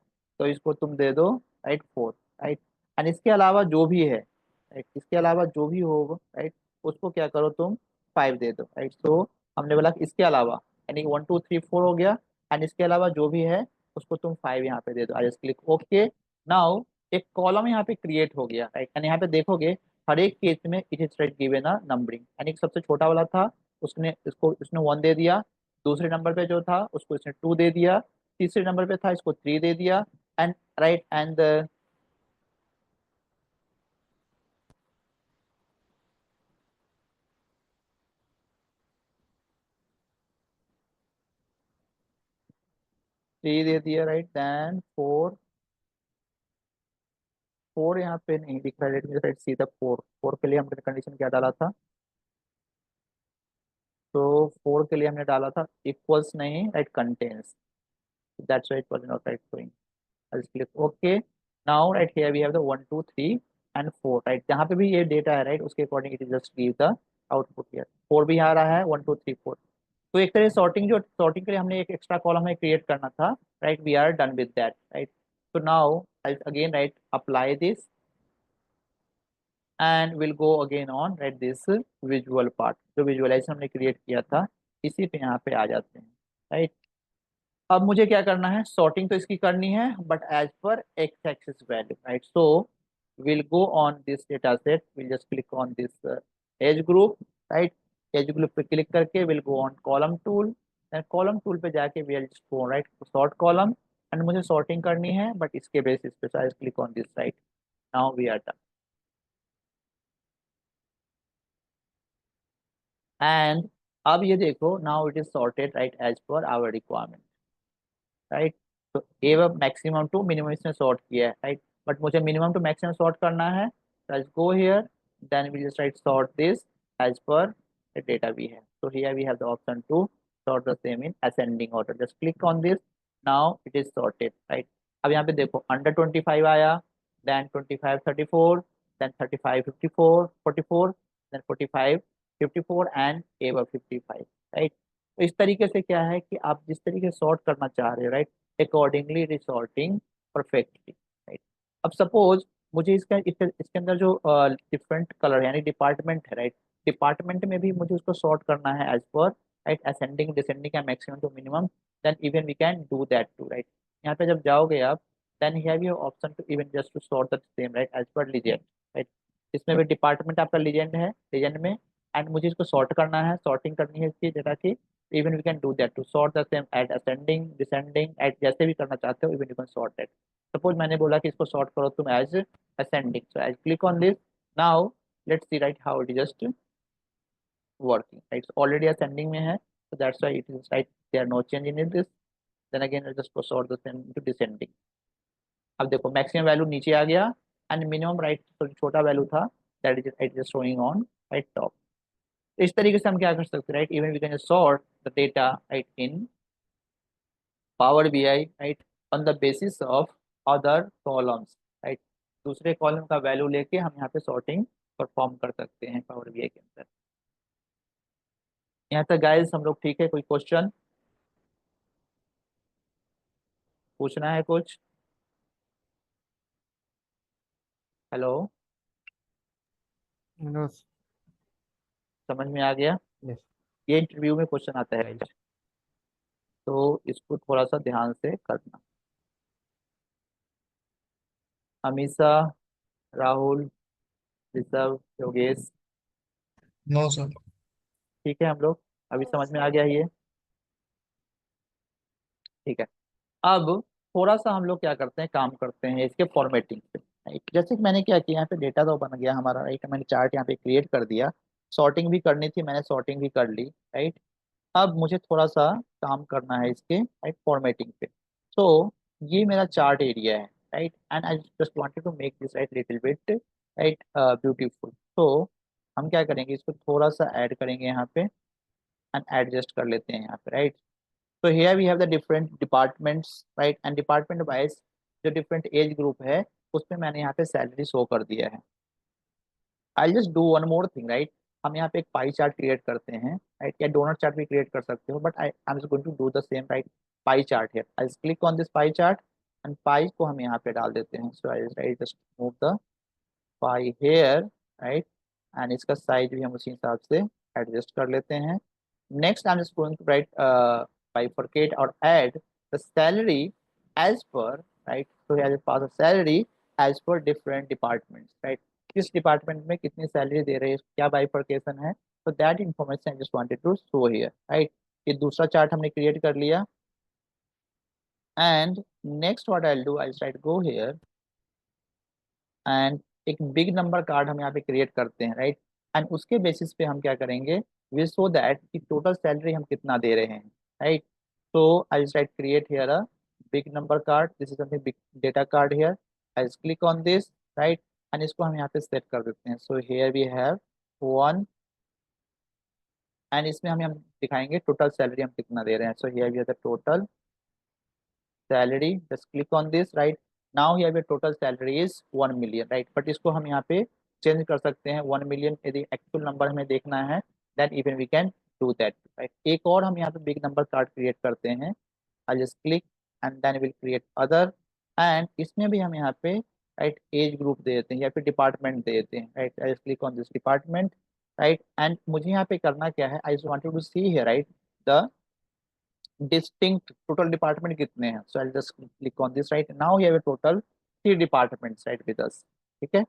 तो इसको तुम दे दो, राइट, 4, राइट। एंड इसके अलावा जो भी है, राइट, इसके अलावा जो भी होगा, राइट, उसको क्या करो तुम 5 दे दो, राइट। तो हमने बोला कि इसके अलावा, यानी 1 2 3 4 हो गया, एंड इसके अलावा जो भी है उसको तुम 5 यहाँ पे दे दो, आई जस्ट क्लिक ओके। नाउ एक कॉलम यहाँ पे क्रिएट हो गया, राइट, एंड यहाँ पे देखोगे हर एक केस में it is given a numbering, यानी कि सबसे छोटा वाला था उसने इसको उसने 1 दे दिया, दूसरे नंबर पे जो था उसको इसने 2 दे दिया, तीसरे नंबर पे था इसको 3 दे दिया, एंड राइट, एंड 3 दे दिया, राइट, देन 4, 4 यहाँ पे नहीं दिख रहा है, let me right see the 4, 4 के लिए हमने कंडीशन क्या डाला था, तो 4 के लिए हमने डाला था इक्वल्स नहीं, right, contains, that's why it was not right showing. I'll click OK. Now right here we have the 1 2 3 and 4, right, जहाँ पे भी ये डेटा है, राइट, उसके according it is just give the output here. 4 भी आ रहा है, 1 2 3 4। तो एक तरह सॉर्टिंग, जो सॉर्टिंग के लिए हमने एक एक्स्ट्रा कॉलम में क्रिएट करना था, right, we are done with that, right. तो now I again right apply this and will go again on right this visual part, जो विजुअलाइजेशन हमने क्रिएट किया था इसी पे यहाँ पे आ जाते हैं, राइट। अब मुझे क्या करना है, सॉर्टिंग तो इसकी करनी है but as per X axis value, right. So will go on this data set, will just click on this age group, right. Age group पे क्लिक करके will go on column tool, and column tool पे जाके will just go right sort column, and मुझे sorting करनी है but इसके basis पे, I click on this, right. Now we are done, and अब ये देखो, now it is sorted right as per our requirement, right. तो ए मैक्सिमम टू मिनिमम इसने सॉर्ट किया है, राइट, बट मुझे मिनिमम टू मैक्सिमम सॉर्ट करना है, let's go here, then we just right sort this as per the data we have. so here we have the option to sort the same in ascending order, just click on this, now it is sorted, right। अब यहाँ पे देखो under 25 आया, then 25 34, then 35 54 44, then 45 54 and above 55, right। तो इस तरीके से क्या है कि आप जिस तरीके से सॉर्ट करना चाह रहे हो, right, accordingly resorting perfectly, right. अब सपोज मुझे इसके अंदर जो डिफरेंट कलर यानी डिपार्टमेंट है, राइट, डिपार्टमेंट में भी मुझे उसको सॉर्ट करना है as per right ascending descending का maximum to minimum, then even we can do that too, right. यहाँ पे जब जाओगे आप, then here you option to even just to sort the same right as per legend, right. इसमें भी department आपका legend है, लीजेंड में, एंड मुझे इसको सॉर्ट करना है, सॉर्टिंग करनी है इसकी डेटा की, even we can do that to sort the same at ascending descending at जैसे भी करना चाहते हो, even you can sort that। suppose मैंने बोला कि इसको sort करो तुम as ascending, so I click on this, now let's see right how it is just working, right। so already ascending में है, so that's why it is right, there are no change in this, then again I just go sort the same to descending। अब देखो maximum value नीचे आ गया, and minimum right तो छोटा value था, that is showing on right top. इस तरीके से हम क्या कर सकते हैं, right, even we can sort the data right in power BI, right, on the basis of other columns, right. दूसरे कॉलम का वैल्यू लेके हम यहाँ पे सॉर्टिंग परफॉर्म कर सकते हैं पावर बीआई के अंदर। यहाँ तक गाइस हम लोग ठीक है? कोई क्वेश्चन पूछना है कुछ? Hello, Yes. समझ में आ गया? Yes. ये इंटरव्यू में क्वेश्चन आता है Right. बेटा, तो इसको थोड़ा सा ध्यान से करना। Amisha, Rahul, Rishabh, Yogesh, No, sir. ठीक है हम लोग, अभी समझ में आ गया ये? ठीक है। अब थोड़ा सा हम लोग क्या करते हैं, काम करते हैं इसके फॉर्मेटिंग पे, राइट। जैसे कि मैंने क्या किया, यहाँ पे डेटा तो बन गया हमारा, राइट, मैंने चार्ट यहाँ पे क्रिएट कर दिया, सॉर्टिंग भी करनी थी, मैंने सॉर्टिंग भी कर ली, राइट। अब मुझे थोड़ा सा काम करना है इसके राइट फॉर्मेटिंग पे। सो ये मेरा चार्ट एरिया है, right, and I just wanted to make this right little bit right beautiful. तो हम क्या करेंगे, इसको थोड़ा सा ऐड करेंगे यहाँ पे, एंड एडजस्ट कर लेते हैं यहाँ पे, right. So here we have the different departments, right, and department wise जो different age group है उसमें मैंने यहाँ पे सैलरी शो कर दिया है। I'll just do one more thing, right। हम यहाँ पे एक पाई चार्ट क्रिएट करते हैं, राइट, या डोनट चार्ट भी क्रिएट कर सकते हो, but I am going to do the same, right, pie chart है। I click on this pie chart, and pie को हम यहाँ पे डाल देते हैं। So I just move the pie here, right, and इसका साइज भी हम उसी हिसाब से एडजस्ट कर लेते हैं। Next I am just going to right bifurcate or add the salary as per, right, so here is pass the salary as per different departments, right। किस डिपार्टमेंट में कितनी सैलरी दे रहे हैं, क्या बाइफर्केशन है, तो that information I just wanted to show here, right. ये दूसरा चार्ट हमने क्रिएट कर लिया, and next what I will do, I right go here, and एक बिग नंबर कार्ड हम यहाँ पे क्रिएट करते हैं, राइट, एंड उसके बेसिस पे हम क्या करेंगे, वी सो दैट कि टोटल सैलरी हम कितना दे रहे हैं, right. So I right create here a big number card, this is something big data card here, I click on this, right, and इसको हम यहाँ पे सेट कर देते हैं। So here we have 1 and इसमें हम दिखाएंगे टोटल सैलरी हम कितना दे रहे हैं. So here we have the total salary. Just click on this. Right now here we total salary is 1 million. Right but इसको हम यहाँ पे चेंज कर सकते हैं. 1 million यदि एक्चुअल नंबर हमें देखना है then even we can do that. Right एक और हम यहाँ पे बिग नंबर कार्ड क्रिएट करते हैं. I just click and then will create other. And इसमें भी हम यहाँ पे राइट एज ग्रुप दे देते हैं या फिर डिपार्टमेंट दे देते हैं. Right I just click on this department. Right and मुझे यहाँ पे करना क्या है, I just wanted to see here right the distinct total department कितने हैं. So I'll just click on this. Right now we have a total 3 departments right with us. ठीक है.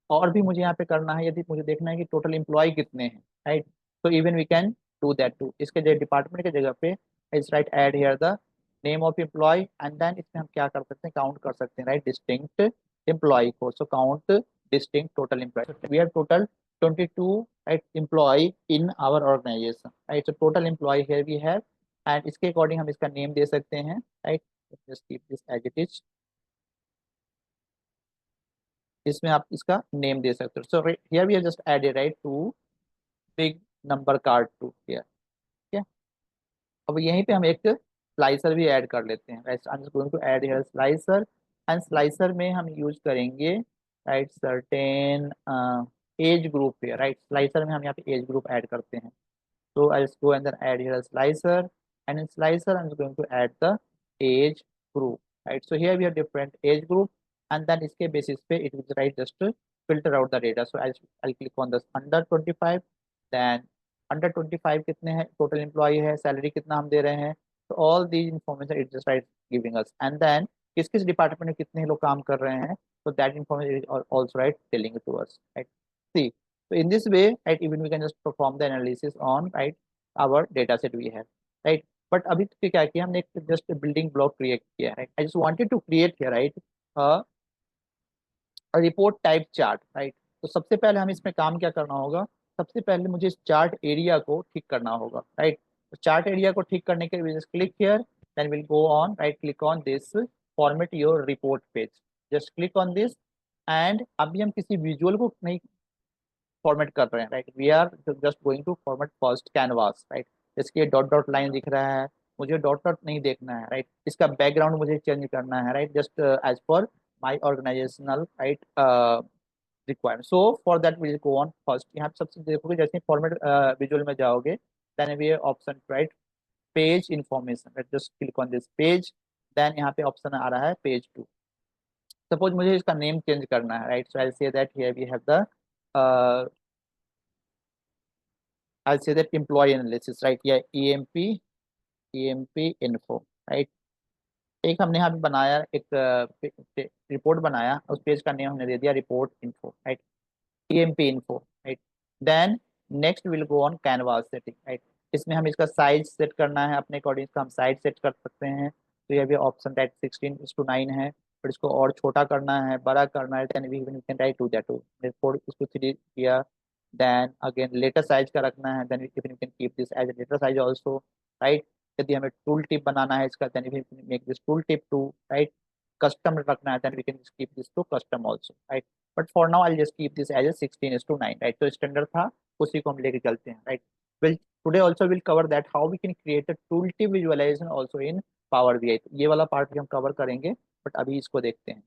और भी मुझे यहाँ पे करना है, यदि मुझे देखना है कि टोटल एम्प्लॉय कितने हैं. राइट तो even we can do that too. इसके जगह डिपार्टमेंट के जगह पे इस right add here the name of employee and then इसमें हम क्या कर सकते हैं, काउंट कर सकते हैं. राइट डिस्टिंक्ट एम्प्लॉय को. So count distinct total employee. We have total 22 right employee in our organization. Right so total employee here we have. And इसके अकॉर्डिंग हम इसका नेम दे सकते हैं. Right just keep this as it is. इसमें आप इसका नेम दे सकते हो. So here we have just added right two big number card to here. ठीक है. अब यहीं पे हम एक स्लाइसर भी ऐड कर लेते हैं. Right I am going to add here slicer. And slicer में हम यूज करेंगे right certain age group here. Right slicer में हम यहाँ पे एज ग्रुप ऐड करते हैं. So I'll just go and then add here a slicer, and in slicer I'm just going to add the age group. Right so here we have different age group and then इसके basis पे it will right just to filter out the data. So I'll click on this under 25. then under 25 कितने हैं total employee है, salary कितना हम दे रहे हैं. so all these information it just right giving us. and then किस किस department में कितने लोग काम कर रहे हैं. so that information is also right telling it to us. Right see. So in this way, right, even we can just perform the analysis on right our data set we have, right. But अभी तक क्या किया हमने, एक just building block create किया है. I just wanted to create here, right, a report type chart. Right तो सबसे पहले हमें इसमें काम क्या करना होगा, सबसे पहले मुझे इस चार्ट एरिया को ठीक करना होगा. राइट तो चार्ट एरिया को ठीक करने के लिए just click here then will go on right click on this format your report page. Just click on this. And अभी हम किसी विजुअल को नहीं फॉर्मेट कर रहे हैं. Right we are just going to format first canvas. Right इसके dot dot line दिख रहा है, मुझे डॉट डॉट नहीं देखना है. राइट इसका बैकग्राउंड मुझे चेंज करना है. Right just as per my organizational right requirement. So for that will go on first. यहाँ पे सबसे देखोगे जैसे फॉर्मेट विजुअल में जाओगे then we option right page information. Right just click on this page. Then यहाँ पे ऑप्शन आ रहा है पेज 2. सपोज मुझे इसका नेम चेंज करना है. Right so I say that here we have the I'll say that employee analysis. Right yeah EMP info. Right एक हमने यहाँ पे बनाया एक रिपोर्ट बनाया, उस पेज का नेम हमने दे दिया report info. Right EMP info. Right then next will go on canvas setting. Right इसमें हम इसका साइज सेट करना है अपने अकॉर्डिंग. इसका हम साइज सेट कर सकते हैं. तो ये भी ऑप्शन राइट 16:9 है. पर इसको और छोटा करना है, बड़ा करना है, then we can right to that to report इसको 3 किया. देन अगेन लेटर साइज का रखना है, then even you can keep this as letter size also. Right यदि हमें टूल टिप बनाना है इसका then we make this tool tip too. Right custom रखना है then we can keep this to custom also. Right but for now I just keep this as 16:9. Right तो standard था उसी को हम लेके चलते हैं. Right will today also will cover that how we can create a tool tip visualization also in power BI. ये वाला पार्ट भी हम कवर करेंगे बट अभी इसको देखते हैं.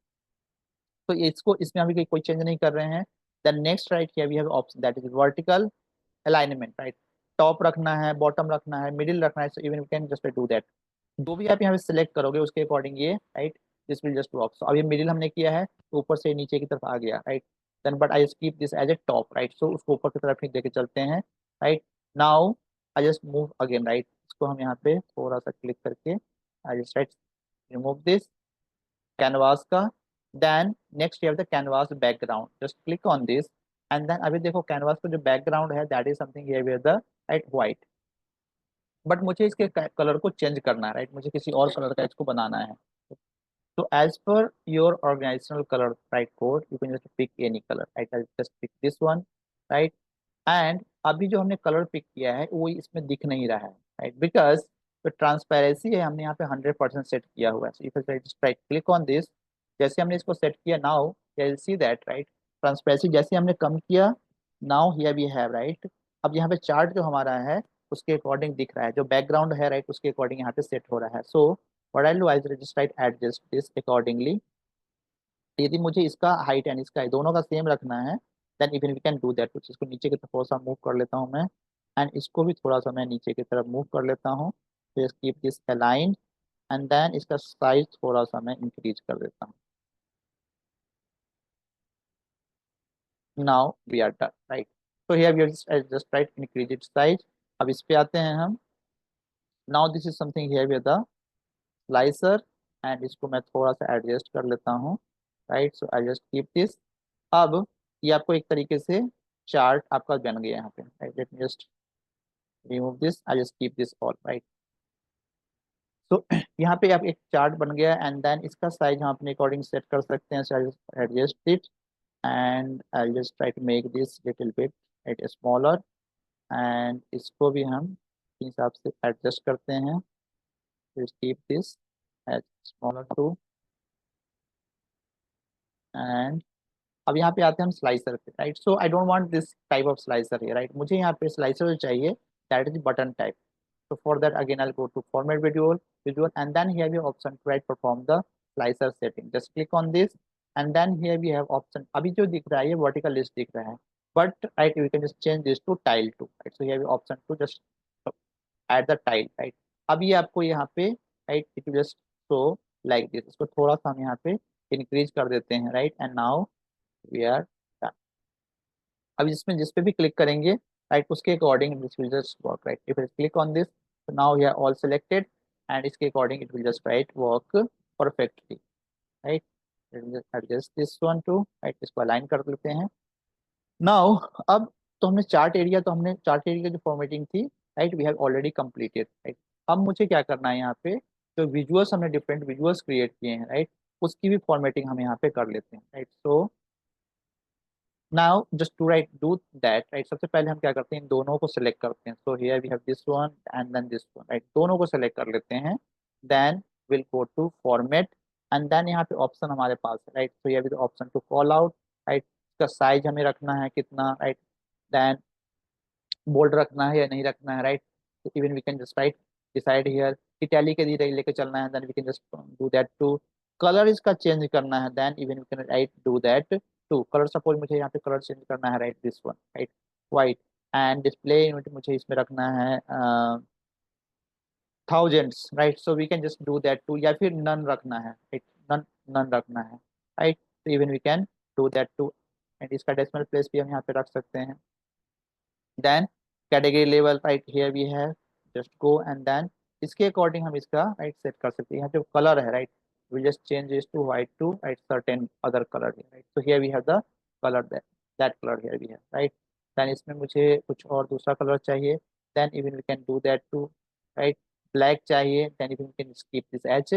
तो इसको इसमें अभी कोई चेंज नहीं कर रहे हैं. Then next right here we have option that is vertical alignment. Right top रखना है, बॉटम रखना है, मिडिल रखना है. So even we can just do that. जो भी आप यहाँ पे सिलेक्ट करोगे उसके अकॉर्डिंग ये right this will just work. So अभी मिडिल हमने किया है तो ऊपर से नीचे की तरफ आ गया. Right then but I keep this as a top. Right so उसको ऊपर की तरफ ही लेके चलते हैं. Right now I just move again. Right इसको हम यहाँ पे थोड़ा सा क्लिक करके I just right remove this canvas का. Then next you have the canvas background. Just click on this and then अभी देखो कैनवास का जो बैकग्राउंड है that is something here with the right white. But मुझे इसके colour को change करना है. राइट मुझे किसी और कलर का इसको बनाना है. तो as per your organisational colour right code you can just pick any colour. Right I just pick this one. Right and अभी जो हमने कलर पिक किया है वो इसमें दिख नहीं रहा है. राइट बिकॉज जो ट्रांसपेरेंसी है हमने यहाँ पे 100% सेट किया हुआ है. So if I right click on this, जैसे हमने इसको सेट किया now you will see that right transparency जैसे हमने कम किया now here we have right. अब यहाँ पे चार्ट जो हमारा है उसके अकॉर्डिंग दिख रहा है, जो बैकग्राउंड है राइट उसके अकॉर्डिंग यहाँ पे सेट हो रहा है। सो what I do, I just right adjust this accordingly. यदि मुझे इसका हाइट एंड इसका दोनों का सेम रखना है, then even we can do that. कुछ इसको नीचे की तरफ थोड़ा सा मूव कर लेता हूँ मैं, एंड इसको भी थोड़ा सा मैं नीचे की तरफ मूव कर लेता हूँ। फिर keep this aligned, and then इसका साइज थोड़ा सा मैं इंक्रीज कर देता हूँ। Now we are done right. तो here we are just right increase it size. अब इस पे आते हैं हम। Now this is something here with the slicer, and इसको मैं थोड़ा सा एडजस्ट कर लेता हूँ right. So I just keep this. अब ये आपको एक तरीके से चार्ट आपका बन गया यहाँ पे right. Late me just remove this, I just keep this all right. तो यहाँ पे आप एक चार्ट बन गया, एंड देन इसका साइज हम अपने अकॉर्डिंग सेट कर सकते हैं। So I just adjust it, and I just try to make this little bit it smaller, and इसको भी हम इस हिसाब से एडजस्ट करते हैं। Keep this as smaller too, and अब यहाँ पे आते हैं हम स्लाइसर पे right. So I don't want this type of slicer है राइट। मुझे यहाँ पे स्लाइसर जो चाहिए that is button type. So for that again I'll go to format visual, and then here we have option to right perform the slicer setting. Just click on this, and then here we have option. अभी जो दिख रहा है ये vertical list दिख रहा है, but right we can just change this to tile to right. So here we have option to just add the tile right. अब ये आपको यहाँ पे right it will just show like this. इसको थोड़ा सा हम यहाँ पे increase कर देते हैं right, and now we are done. अब इसमें जिस पे भी क्लिक करेंगे राइट उसके according this will just work right. If I click on this, so now we are all selected, and इसके according it will just right work perfectly right. Adjust this one two right, इसको align कर लेते हैं। Now अब तो हमने chart area, तो हमने चार्ट एरिया की जो फॉर्मेटिंग थी right we have already completed right. अब मुझे क्या करना है यहाँ पे, जो विजुअल्स हमने डिफरेंट विजुअल्स क्रिएट किए हैं राइट उसकी भी फॉर्मेटिंग हम यहाँ पे कर लेते हैं right. So now just to right do that right, सबसे पहले हम क्या करते हैं इन दोनों को सिलेक्ट करते हैं। So here we have this one and then this one right, दोनों को सिलेक्ट कर लेते हैं। Then will go to format, and then यहाँ पे ऑप्शन हमारे पास है right. So here with option to call out right, इसका साइज हमें रखना है कितना राइट, देन बोल्ड रखना है या नहीं रखना है right. Even we can just right decide here italic के लिए लेके चलना है, then we can just do that too. Colour इसका चेंज करना है, then even we can right do that too. Colour suppose मुझे यहाँ पे कलर चेंज करना है right, this one right white, and display unit मुझे इसमें रखना है thousands right. So we can just do that too, या फिर नन रखना है राइट, नन नन रखना है राइट। तो even we can do that too, and इसका डेसिमल प्लेस भी हम यहाँ पे रख सकते हैं। Then category level right here we है, जस्ट गो एंड देन इसके अकॉर्डिंग हम इसका राइट सेट कर सकते हैं। यहाँ जो कलर है right we just change this to white to right certain other color here right. So here we have the color that color here we have right. then इसमें मुझे कुछ और दूसरा कलर चाहिए, then even we can do that too right. black चाहिए, then even we can skip this as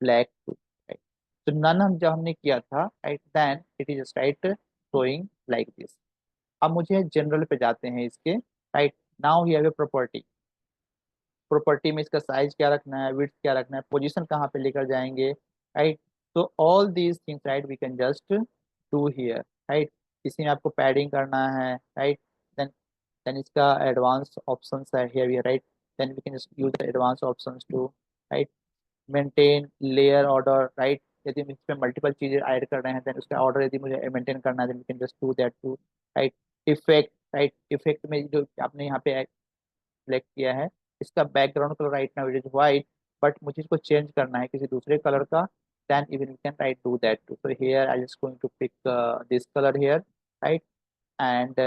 black too right. तो none हम जब हमने किया था right, then it is right showing like this। अब मुझे जनरल पे जाते हैं इसके right. Now he have a property, property में इसका साइज क्या रखना है, विड्थ क्या रखना है, पोजीशन कहाँ पे लेकर जाएंगे राइट। तो all these things right we can just do here right. इसी में आपको पैडिंग करना है राइट, देन देन इसका एडवांस ऑप्शंस है here right, then we can just use the advance options too right. Maintain layer order right, यदि हम इसमें मल्टीपल चीजें ऐड कर रहे हैं देन उसका ऑर्डर यदि मुझे मेंटेन करना है, then we can just do that too right. Effect right, effect में जो आपने यहाँ पे सिलेक्ट किया है इसका background colour right now it is white, but मुझे इसको चेंज करना है किसी दूसरे कलर का, then even we can right do that too. So here I just going to pick this colour here right, and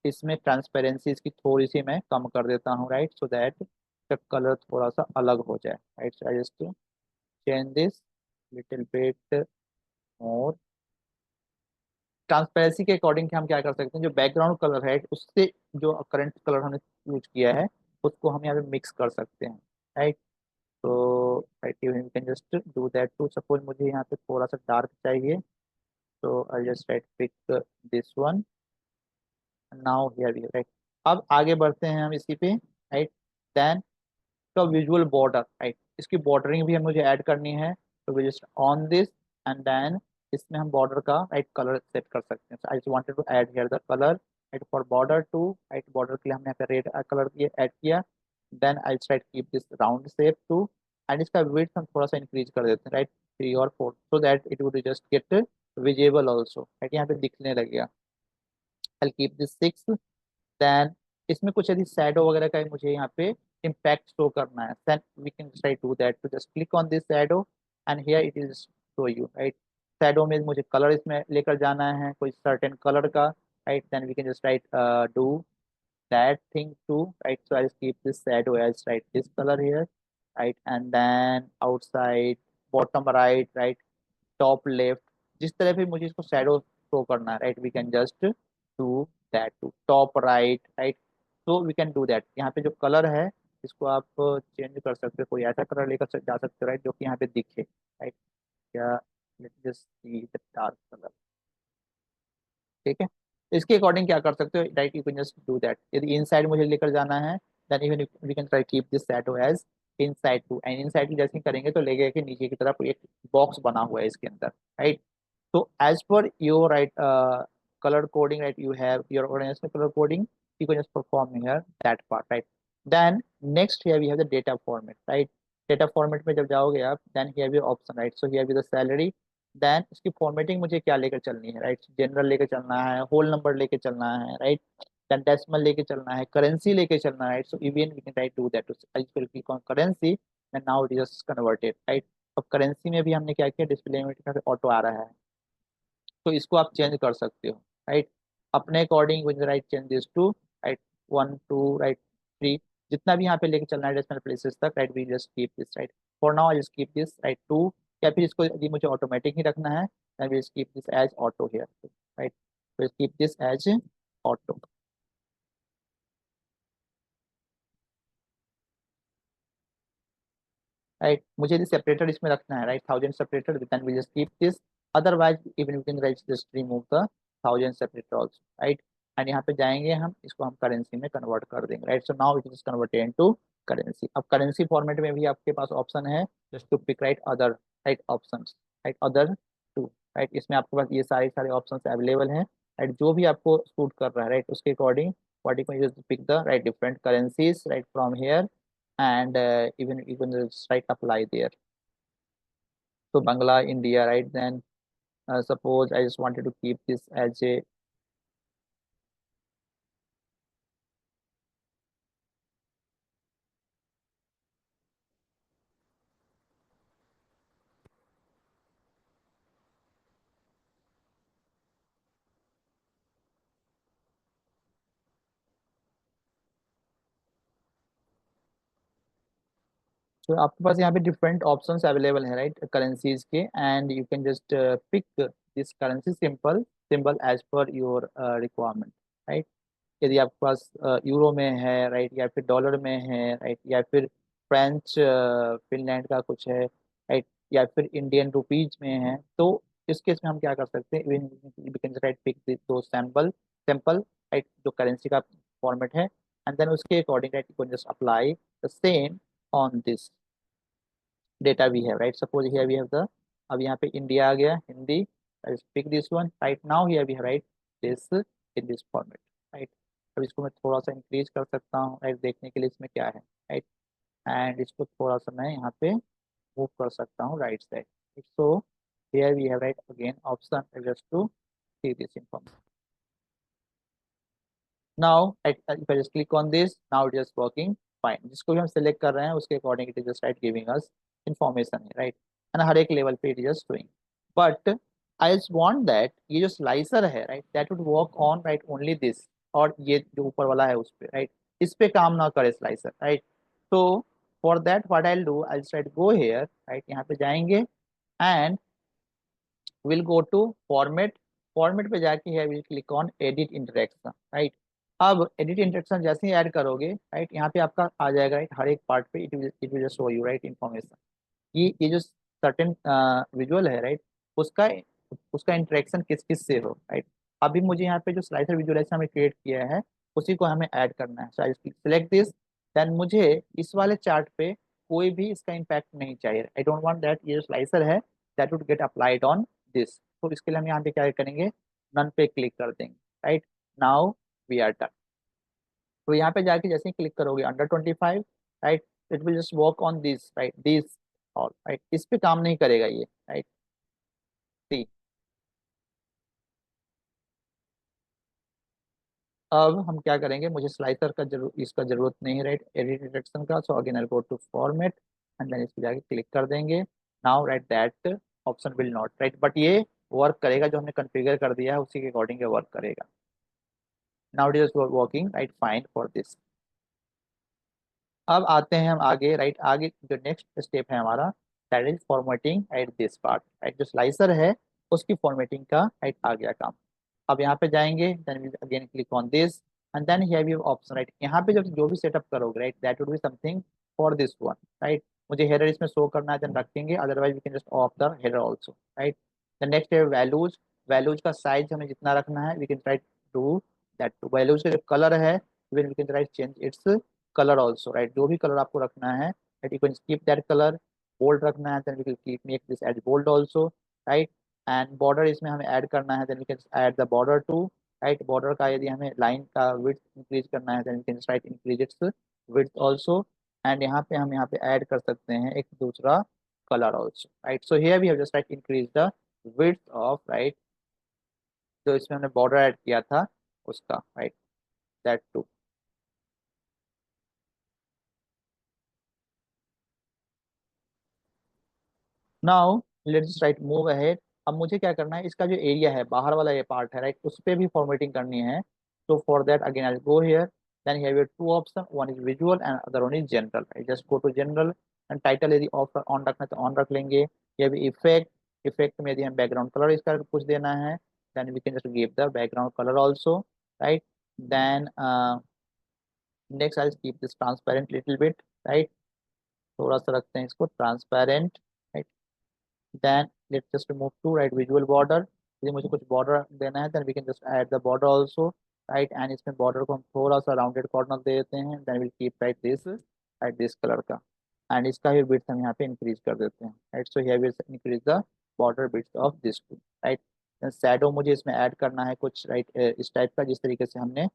इसमें ट्रांसपेरेंसी इसकी थोड़ी सी मैं कम कर देता हूँ राइट, सो दैट इसका कलर थोड़ा सा अलग हो जाए right. So I just change this little bit more. Transparency के अकॉर्डिंग हम क्या कर सकते हैं, जो बैकग्राउंड कलर है उससे जो करंट कलर हमने यूज किया है उसको हम यहाँ पे मिक्स कर सकते हैं राइट। तो right you can just do that too. Suppose मुझे यहाँ पे थोड़ा सा डार्क चाहिए, तो I just right pick this one, now here we right. अब आगे बढ़ते हैं हम इसी पे राइट। देन तो विजुअल बॉर्डर राइट, इसकी बॉर्डरिंग भी हम मुझे ऐड करनी है, तो we just on this, and then इसमें हम बॉर्डर का राइट कलर सेट कर सकते हैं। I just wanted to add here the colour, right for border too, right border के लिए हमने यहाँ पे रेड कलर ऐड किया। Then I try keep this round shape too, and इसका विड्थ हम थोड़ा सा इंक्रीज कर देते हैं, राइट 3 और 4, so that it would just get visible also, right यहाँ पे दिखने लगेगा। आई कीप दिस 6। देन इसमें कुछ यदि शैडो वगैरह का मुझे यहाँ पे इम्पैक्ट शो करना है, then we can try to that, तो just click on this shadow and here it is show you, right. Shadow में मुझे कलर इसमें लेकर जाना है कोई सर्टेन कलर का, right. Then we can just right do that thing too, right? So I'll keep this shadow as right this color here, right? And then outside, bottom right, right, top left, जिस तरह भी मुझे इसको shadow show करना है, right? We can just do that to top right, right? So we can do that. यहाँ पे जो color है इसको आप चेंज कर सकते हो, कोई ऐसा कलर लेकर जा सकते हो, राइट, जो कि यहाँ पे दिखे, राइट। क्या, let's just see the dark colour, ठीक है। तो इसके अकॉर्डिंग क्या कर सकते हो, right, you can just do that. यदि इनसाइड मुझे लेकर जाना है, then even we can try keep this shadow as inside too, and inside जैसे ही करेंगे तो लेगा कि नीचे की तरफ एक बॉक्स बना हुआ है इसके अंदर, राइट। तो as per your right color coding, right, you have your organizational color coding, you can just perform here that part, right। then next here we have the data format, right। data format में जब जाओगे आप, then here we have option, right। so here we have the salary, then इसकी formatting मुझे क्या लेकर चलनी है, राइट। जनरल लेकर चलना है, होल नंबर लेकर चलना है, राइट। देन डेसिमल लेके चलना है, करेंसी लेके चलना है, right. So even we can right do that, I will click on currency and now it is just converted, right. अब करेंसी में भी हमने क्या किया, डिस्प्ले लिमिट ऑटो आ रहा है, तो इसको आप चेंज कर सकते हो, राइट, अपने according with right change this to, right 1 2 right 3, जितना भी यहाँ पे लेके चलना है डेसिमल प्लेसेस तक, right. We just keep this, right, for now I just keep this right 2, या फिर इसको यदि मुझे ऑटोमेटिक ही रखना है, then we just keep this as auto here, right. We keep this as auto, right. मुझे यदि सेपरेटर इसमें रखना है, right, 1000 separator, then we just keep this, otherwise even you can right just remove the 1000 separator also, right. And यहाँ पे जाएंगे हम, इसको हम करेंसी में कन्वर्ट कर देंगे, right. So now it is converted into currency. अब करेंसी फॉर्मेट में भी आपके पास ऑप्शन है, just to pick right other, right options, right other too, right. इसमें आपके पास ये सारे सारे ऑप्शंस अवेलेबल हैं, राइट, जो भी आपको सूट कर रहा है, राइट, उसके according what you can just pick the right different currencies, right, from here, and even you can just right apply there. So Bangla, India, right? Then suppose I just wanted to keep this as a, तो आपके पास यहाँ पे different options available है, right, currencies के, and you can just pick this currency simple symbol as per your requirement, right. यदि आपके पास euro में है, राइट, या फिर डॉलर में है, राइट, या फिर फ्रेंच फिनलैंड का कुछ है, राइट, या फिर इंडियन रुपीज में है, तो इस केस में हम क्या कर सकते हैं, वी कैन राइट पिक दो सैम्पल सैम्पल, राइट, जो करेंसी का फॉर्मेट है, एंड देन उसके according right you can just apply the same on this data we have, right. Suppose here we have the, अब यहाँ पे इंडिया आ गया, Hindi, pick this one, right. Now here we have right this in this format, right. अब इसको मैं थोड़ा सा इंक्रीज कर सकता हूँ, राइट, देखने के लिए इसमें क्या है, राइट। एंड इसको थोड़ा सा मैं यहाँ पे मूव कर सकता हूँ right side, so here we have right again option just to see this information. Now if I just click on this, now it is working fine, जिसको भी हम सेलेक्ट कर रहे हैं उसके according it is just right giving us information है, right. And हर एक लेवल पे it is just doing, but I just want that ये जो स्लाइसर है, right, that would work on right only this, और ये जो ऊपर वाला है उस पे, राइट, इस पे काम ना करे स्लाइसर, राइट। तो for that what I will do, I will right go here, right, यहाँ पे जाएंगे and will go to format, format पे जाके here will click on edit interaction, right. अब एडिट इंटरेक्शन जैसे ही ऐड करोगे, राइट, यहाँ पे आपका आ जाएगा, राइट, हर एक पार्ट पे it will just show you right information, ये जो सर्टेन विजुअल है, राइट, उसका उसका इंटरेक्शन किस किस से हो, राइट। अभी मुझे यहाँ पे जो स्लाइडर विजुअलाइजेशन हमें क्रिएट किया है उसी को हमें ऐड करना है, so I select this, then मुझे इस वाले चार्ट पे कोई भी इसका इम्पैक्ट नहीं चाहिए, आई डोंट वांट दैट ये जो स्लाइसर है that would get applied on this, तो इसके लिए हम यहाँ पे क्या करेंगे, नन पे क्लिक कर देंगे, right. Now we are done. तो यहाँ पे जाके जैसे ही क्लिक करोगे under 25, right, it will just work on this, right, this all, right, इस पे काम नहीं करेगा ये, राइट। सी, अब हम क्या करेंगे, मुझे स्लाइसर का जरूर इसका जरूरत नहीं है, राइट, एडिट डिटेक्शन का। So again I go to format and then इस पे जाके क्लिक कर देंगे। Now right that option will not, right, but ये वर्क करेगा, जो हमने कॉन्फ़िगर कर दिया है उसी के अकॉर्डिंग ये वर्क करेगा। Now it is working right fine for this. अब आते हैं हम आगे, राइट, आगे जो नेक्स्ट स्टेप है हमारा, that is formatting at this part, right, जो स्लाइसर है उसकी फॉर्मेटिंग का राइट आ गया काम। अब यहाँ पे जाएंगे, then we again click on this and then here you option, right, यहाँ पे जब जो भी सेटअप करोगे, right, that would be something for this one, right. मुझे हेडर इसमें शो करना है, देन रखेंगे, otherwise we can just off the header also, right. The next है वैल्यूज। वैल्यूज का साइज हमें जितना रखना है we can right do that. Values का जो कलर है we can right change its colour also, right, जो भी कलर आपको रखना है, right, you can keep that colour. Bold रखना है, then we can keep make this as bold also, right. And border इसमें हमें ऐड करना है, then we can add the border too, right. Border का यदि हमें लाइन का विड्थ इंक्रीज करना है, then we can right increase its width also. And यहाँ पे हम यहाँ पे ऐड कर सकते हैं एक दूसरा colour also, right. So here we have just right increase the width of, right, जो इसमें हमने बॉर्डर ऐड किया था उसका, right, that too. Now let's right move ahead. अब मुझे क्या करना है, इसका जो एरिया है बाहर वाला ये पार्ट है, राइट, उस पे भी फॉर्मेटिंग करनी है। तो for that again I go here, then here we two option, one is visual and other one is general. I just go to general and title यदि ऑफ ऑन रखना है तो ऑन रख लेंगे। ये भी इफेक्ट, इफेक्ट में यदि हम बैकग्राउंड कलर इसका कुछ देना है, then we can just give the background colour also, right. Then next I keep this transparent little bit, right, थोड़ा सा रखते हैं इसको transparent, right. Then let's just move to right visual border. यदि मुझे कुछ बॉर्डर देना है, then we can just add the border also, right. And इसमें बॉर्डर को हम थोड़ा सा राउंडेड कॉर्नर दे देते हैं, then will keep right this colour का। एंड इसका भी विड्थ हम यहाँ पे इंक्रीज कर देते हैं, right. So here will increase the border width of this to, right. Shadow मुझे इसमें ऐड करना है कुछ, राइट, इस टाइप का जिस तरीके से हमने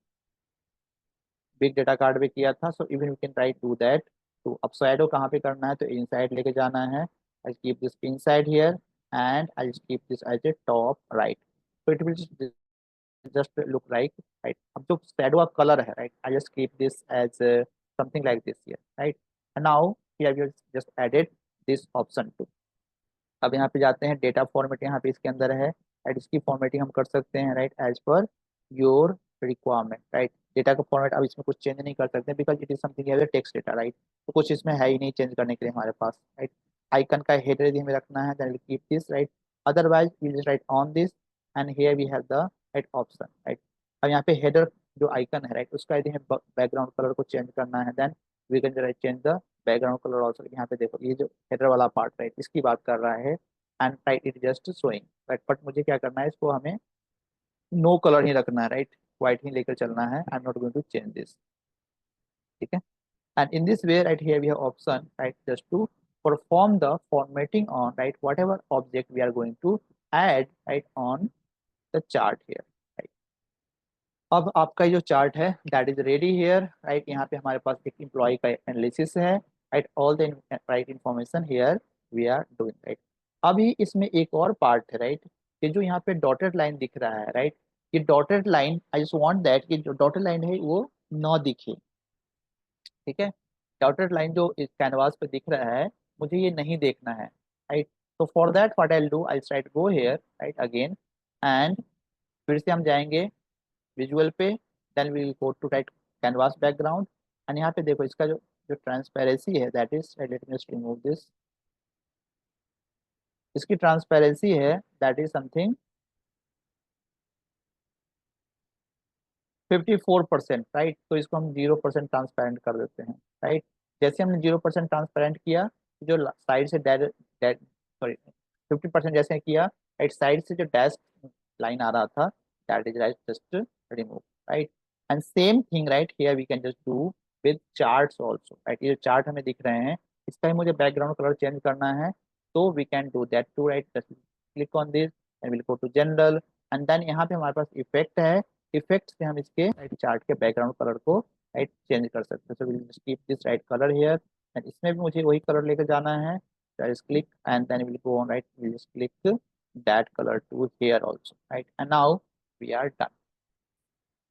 बिग डेटा कार्ड में किया था। So even we can try to that. तो अब शैडो कहाँ पे करना है, तो इनसाइड लेके जाना है। I keep this inside here and I keep this as a top right. so it will just look like, right, अब जो शैडो का कलर है, right, I just keep this as something like this here, right. Now here we just added this option too. अब यहाँ पे जाते हैं, data format यहाँ पे इसके अंदर है, राइट, इसकी फॉर्मेटिंग हम कर सकते हैं, right, as per your requirement, right. Data का फॉर्मेट अब इसमें कुछ चेंज नहीं कर सकते because it is something as text data, right. तो कुछ इसमें है ही नहीं चेंज करने के लिए हमारे पास, राइट। आइकन का हेडर यदि हमें रखना है, then will keep this, right, otherwise will just right on this and here we have the right option, right. अब यहाँ पे हेडर जो आइकन है, राइट, उसका यदि हमें बैकग्राउंड कलर को चेंज करना है, then we can right change the background colour also. यहाँ पे देखो ये जो हेडर वाला पार्ट, राइट, इसकी बात कर रहा है and right it just showing, right. But मुझे क्या करना है, इसको हमें नो कलर ही रखना है, राइट, व्हाइट ही लेकर चलना है। I am not going to change this, ठीक है। And in this way, right, here we have option, right, just to perform the formatting on, right, whatever object we are going to add, right, on the chart here, right. अब आपका जो chart है that is ready here, right. यहाँ पे हमारे पास एक employee का एनालिसिस है, right, all the right information here we are doing, right. अभी इसमें एक और पार्ट है, राइट, ये जो यहाँ पे डॉटेड लाइन दिख रहा है, राइट, ये dotted line I just want that कि जो डॉटेड लाइन है वो ना दिखे, ठीक है। डॉटेड लाइन जो इस कैनवास पे दिख रहा है मुझे ये नहीं देखना है, राइट। तो for that what I will do, I right go here, right, again and फिर से हम जाएंगे विजुअल पे, then we will go to right canvas background and यहाँ पे देखो इसका जो जो ट्रांसपेरेंसी है that is, let me just remove this, इसकी ट्रांसपेरेंसी है दैट इज समथिंग 54%, राइट। तो इसको हम 0% ट्रांसपेरेंट कर देते हैं, राइट। जैसे हमने 0% ट्रांसपेरेंट किया, जो साइड से डैश, सॉरी, 50% जैसे किया, राइट, साइड से जो डैश लाइन आ रहा था that is right just remove, right. And same thing, right, here we can just do with charts also, right. ये चार्ट हमें दिख रहे हैं, इसका ही मुझे बैकग्राउंड कलर चेंज करना है, तो we can do that too, right, just click on this and will go to general and then यहाँ पे हमारे पास इफेक्ट है, इफेक्ट से हम इसके राइट चार्ट के बैकग्राउंड कलर को राइट चेंज कर सकते हैं। So will just keep this right colour here and इसमें भी मुझे वही कलर लेकर जाना है। Just click and then will go on right, will just click that colour too here also right and now we are done.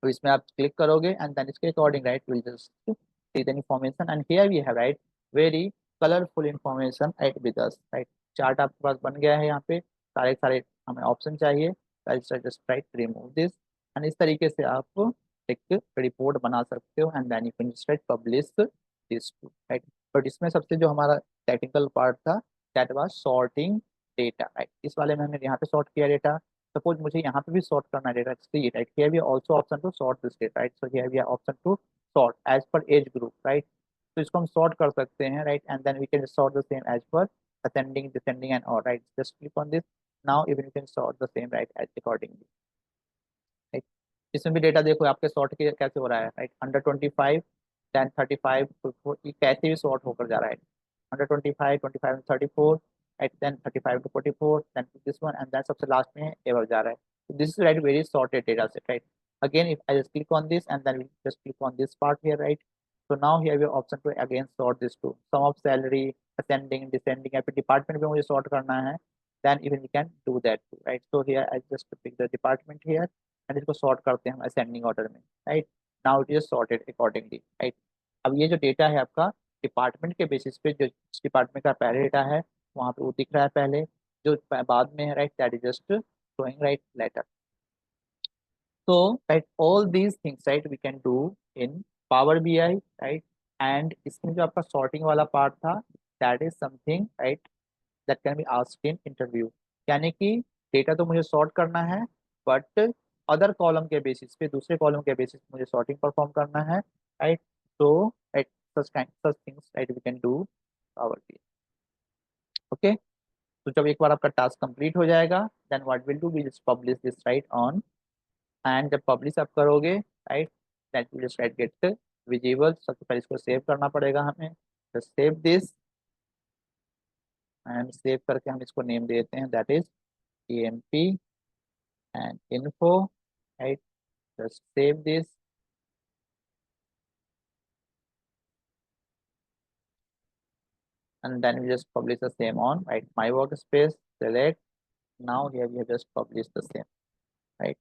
तो इसमें आप क्लिक करोगे एंड देन इसके according right will just see the information and here we have right very colorful information right with us right। Chart आपके पास बन गया है। यहाँ पे सारे सारे हमें ऑप्शन चाहिए। Just right remove this and इस तरीके से आप एक रिपोर्ट बना सकते हो and then you can just right publish this to right. But इसमें सबसे जो हमारा टेक्निकल पार्ट था that was sorting data right. इस वाले में हमने यहाँ पे सॉर्ट किया डेटा। सपोज मुझे यहाँ पे भी सॉर्ट करना है data, see right here we also option to sort this data right. So here we are option to sort as per age group right। तो इसको हम sort कर सकते हैं right and then we can sort the same as per ascending descending and all right। just click on this now even you can sort the same right as accordingly right। इसमें भी data देखो आपके sort कैसे हो रहा है right. Under 25 then 35 तो ये कैसे भी सॉर्ट होकर जा रहा है। Under 25 25 34 right then 35 to 44 then this one and then सबसे लास्ट में एबव जा रहा है। This is right very sorted data set right। again if I just click on this and then we just click on this part here right। so now here we have option to again sort this to sum of salary ascending descending या फिर department पे मुझे sort करना है then even we can do that too right। so here I just pick the department here and इसको sort करते हैं हम ascending order में right। now it is sorted accordingly right। अब ये जो डेटा है आपका डिपार्टमेंट के बेसिस पे जो डिपार्टमेंट का पहले डेटा है वहाँ पे वो दिख रहा है पहले, जो बाद में है right that is just showing right later। So, right, all these things, right, we can do in Power BI, right? And इसमें जो आपका sorting वाला part था, that is something, right, that can be asked in interview। यानी कि data तो मुझे sort करना है बट अदर कॉलम के बेसिस पे, दूसरे कॉलम के बेसिस पे मुझे सॉर्टिंग परफॉर्म करना है राइट। तो right such things right we can do power BI। Okay, तो जब एक बार आपका टास्क कंप्लीट हो जाएगा then what will do, we just publish this right on and जब पब्लिश आप करोगे right that will just right get visible. सबसे पहले इसको सेव करना पड़ेगा हमें। तो सेव दिस एंड सेव करके हम इसको नेम देते हैं that is EMP and info right। just save this and then we just publish the same on right my workspace, select, now here we have just published the same right।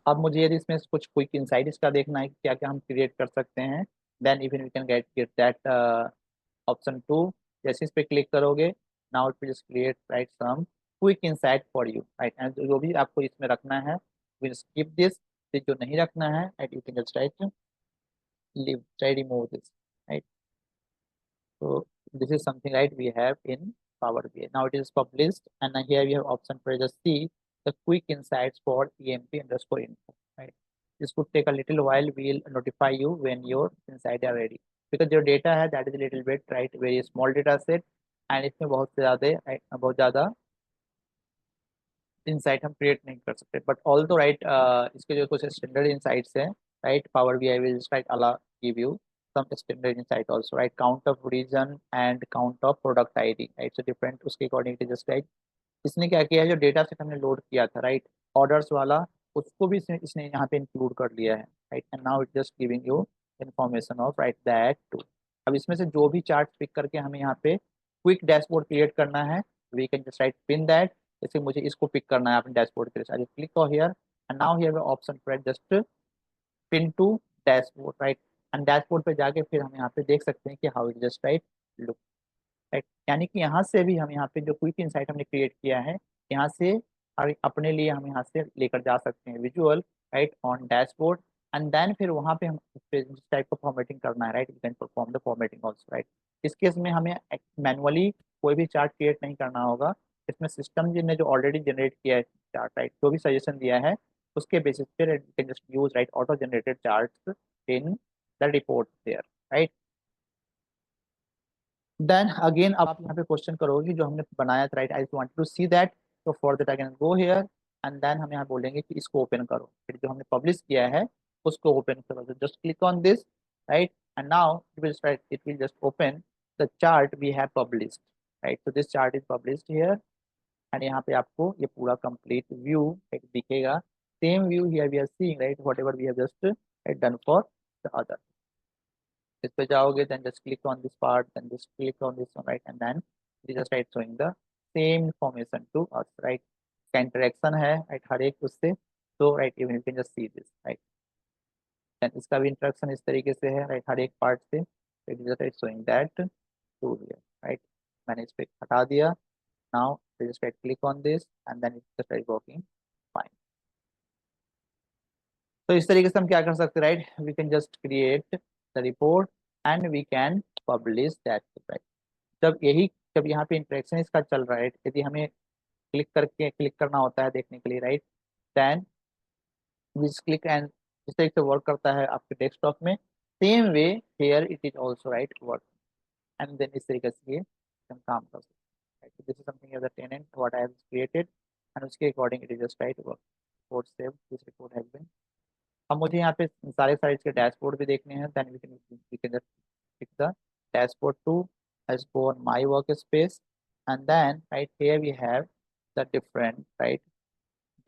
अब मुझे यदि इसमें कुछ quick insight इसका देखना है कि क्या क्या हम क्रिएट कर सकते हैं then even we can get that option too. जैसे इस पे क्लिक करोगे now it will just create right some quick insight for you right and जो भी आपको इसमें रखना है विल स्किप दिस। जो नहीं रखना है right you can just right leave try remove this right। so this is something right we have in Power BI। now it is published and now here we have option for just see the quick insights for EMP underscore info right। this could take a little while, we'll notify you when your insights are ready because your data है that is a little bit right very small data set and इसमें बहुत ज़्यादा right, बहुत ज़्यादा insight हम create नहीं कर सकते बट ऑल तो राइट इसके जो कुछ स्टैंडर्ड इंसाइट्स हैं right power BI will right अला give you some standard insight also right। count of region and count of product ID right। so different उसके according to just like इसने क्या किया है जो डेटा सेट हमने load किया था राइट ऑर्डर्स वाला उसको भी इसने यहाँ पे इंक्लूड कर लिया है right and now it just giving you information of right that too. अब इसमें से जो भी चार्ट पिक करके हमें यहाँ पे क्विक डैशबोर्ड क्रिएट करना है we can just right pin that. जैसे मुझे इसको पिक करना है अपने डैशबोर्ड के लिए click here and now here option for just pin to dashboard right and dashboard पे जाके फिर हम यहाँ पे देख सकते हैं कि how it just right look right. यानी कि यहाँ से भी हम यहाँ पे जो क्विक इंसाइट हमने क्रिएट किया है यहाँ से अपने लिए हम यहाँ से लेकर जा सकते हैं visual right on dashboard and then फिर वहाँ पे हम जिस टाइप का फॉर्मेटिंग करना है right we can perform the formatting also right. इस केस में हमें मैनुअली कोई भी चार्ट क्रिएट नहीं करना होगा। इसमें सिस्टम ने जो ऑलरेडी जनरेट किया है चार्ट राइट जो भी सजेशन दिया है उसके बेसिस पे we can just use right auto generated charts in the report there right. Then again अब आप यहाँ पे क्वेश्चन करोगे जो हमने बनाया था right I want to see that. तो for that I can go here and then हम यहाँ बोलेंगे कि इसको ओपन करो फिर जो हमने पब्लिश किया है उसको ओपन करो। Just click on this right and now it will just open the chart we have published right. So this chart is published here and यहाँ पे आपको ये पूरा कंप्लीट व्यू एक दिखेगा. Same view here we are seeing, right, whatever we have just done for the other. इस पे जाओगे, then just click on this part, then just click on this one, right, and then it just right showing the same information to us, right. का interaction है, right, हर एक उससे. तो right, even you can just see this, right. देन इसका भी interaction इस तरीके से है, राइट, हर एक पार्ट से. It just right showing that too here, right. मैंने इस पे हटा दिया. Now just right click on this and then it just right working fine. तो इस तरीके से हम क्या कर सकते हैं, right, we can just create the report and we can publish that, right. जब यही जब यहाँ पे इंटरेक्शन इसका चल रहा है, यदि हमें क्लिक करना होता है देखने के लिए, right, then this click and इस तरीके से वर्क करता है आपके डेस्कटॉप में. Same way here it is also right work. And then इस तरीके से ये हम काम कर सकते हैं. This is something as a tenant what I have created and उसके according it is just right work. Code save, this report has been. अब मुझे यहाँ पे सारे साइज के डैशबोर्ड भी देखने हैं. Then we can just pick the dashboard to. Let's go on my workspace and then right here we have the different right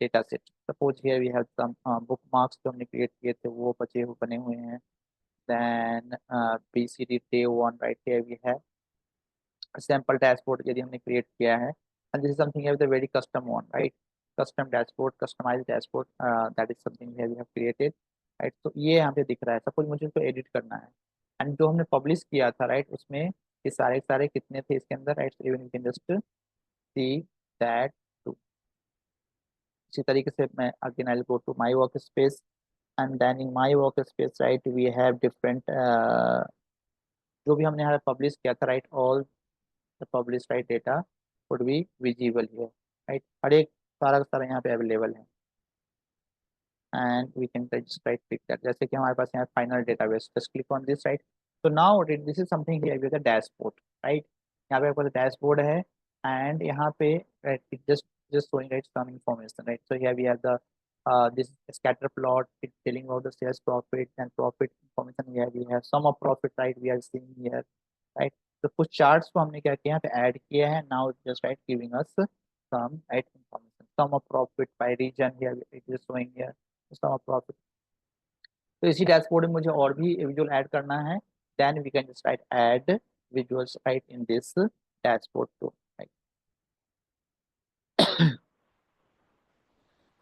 data set. Suppose here we have some bookmarks जो हमने create किए थे वो बने हुए हैं. Then BCD day one right here we have a sample dashboard यदि हमने create किया है. And this is something here the very custom one, right? Custom dashboard, customized dashboard, that is something here we have created, right? तो ये यहाँ पे दिख रहा है. Suppose मुझे इसको edit करना है एंड जो हमने पब्लिश किया था, राइट, उसमें ये सारे सारे कितने थे इसके अंदर, right. Even you can just see that too. इसी तरीके से मैं again I go to my work space and then in my work space right we have different जो भी हमने यहाँ पब्लिश किया था, right, all the publish right data would be visible here, right. हर एक सारा का सारा यहाँ पे अवेलेबल है and we can just right pick that. जैसे कि हमारे पास यहाँ final database, just click on this, right. तो now this is something here with the dashboard, right. यहाँ पे आपका डैशबोर्ड है एंड यहाँ पे right it just showing right some information, right. So here we have the this scatter plot. It's telling about the sales profit and profit information. Here we have sum of profit, right, we are seeing here, right. तो कुछ charts को हमने क्या किया यहाँ पे add किया है. Now just right giving us some right information. Sum of profit by region here it is showing here sum of profit. तो इसी डैशबोर्ड में मुझे और भी विजुअल ऐड करना है. Then we can just right add visuals right in this dashboard too, right.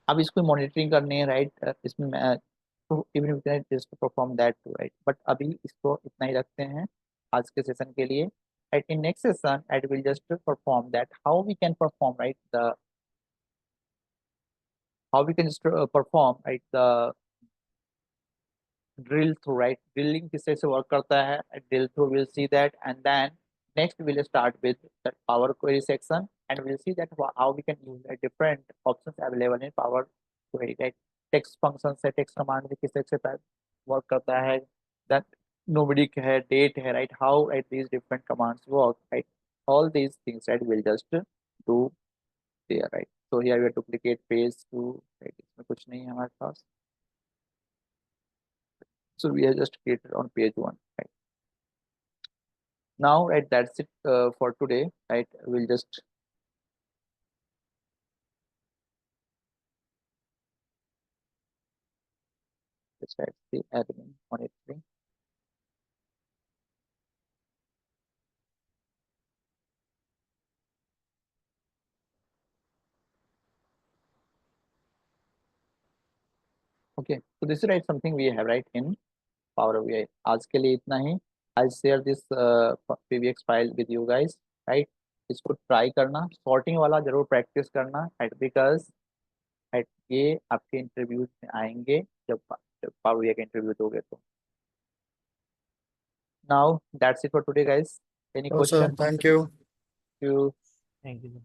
अब इसको मॉनिटरिंग करनी है, राइट. इसमें even we can just perform that too, right. But अभी इसको इतना ही रखते हैं आज के सेशन के लिए, right. In next session I will just perform that how we can perform right the how we can perform right the drill through, right. Drilling किस तरह से work करता है, drill through we'll see that. And then next we'll start with the power query section and we'll see that how we can use different options available in power query, right. Text functions है, text command भी किस तरह से work करता है, that numeric है, date है, right, how right these different commands work, right. All these things, right, we'll just do there, right. So here we have duplicate page to, right, इसमें कुछ नहीं है हमारे पास. So we are just created on page one, right. Now, right, that's it for today, right. We'll just write the admin monitoring. Okay, so this is right something we have right in Power BI. आज के लिए इतना ही. I'll share this PBX file with you guys, right. इसको try करना, sorting वाला जरूर practice करना, right, because right ये आपके इंटरव्यूज में आएंगे जब पावर BI का इंटरव्यू दोगे तो. Now that's it for today, guys. Any No, sir. question? Thank you. You Thank you.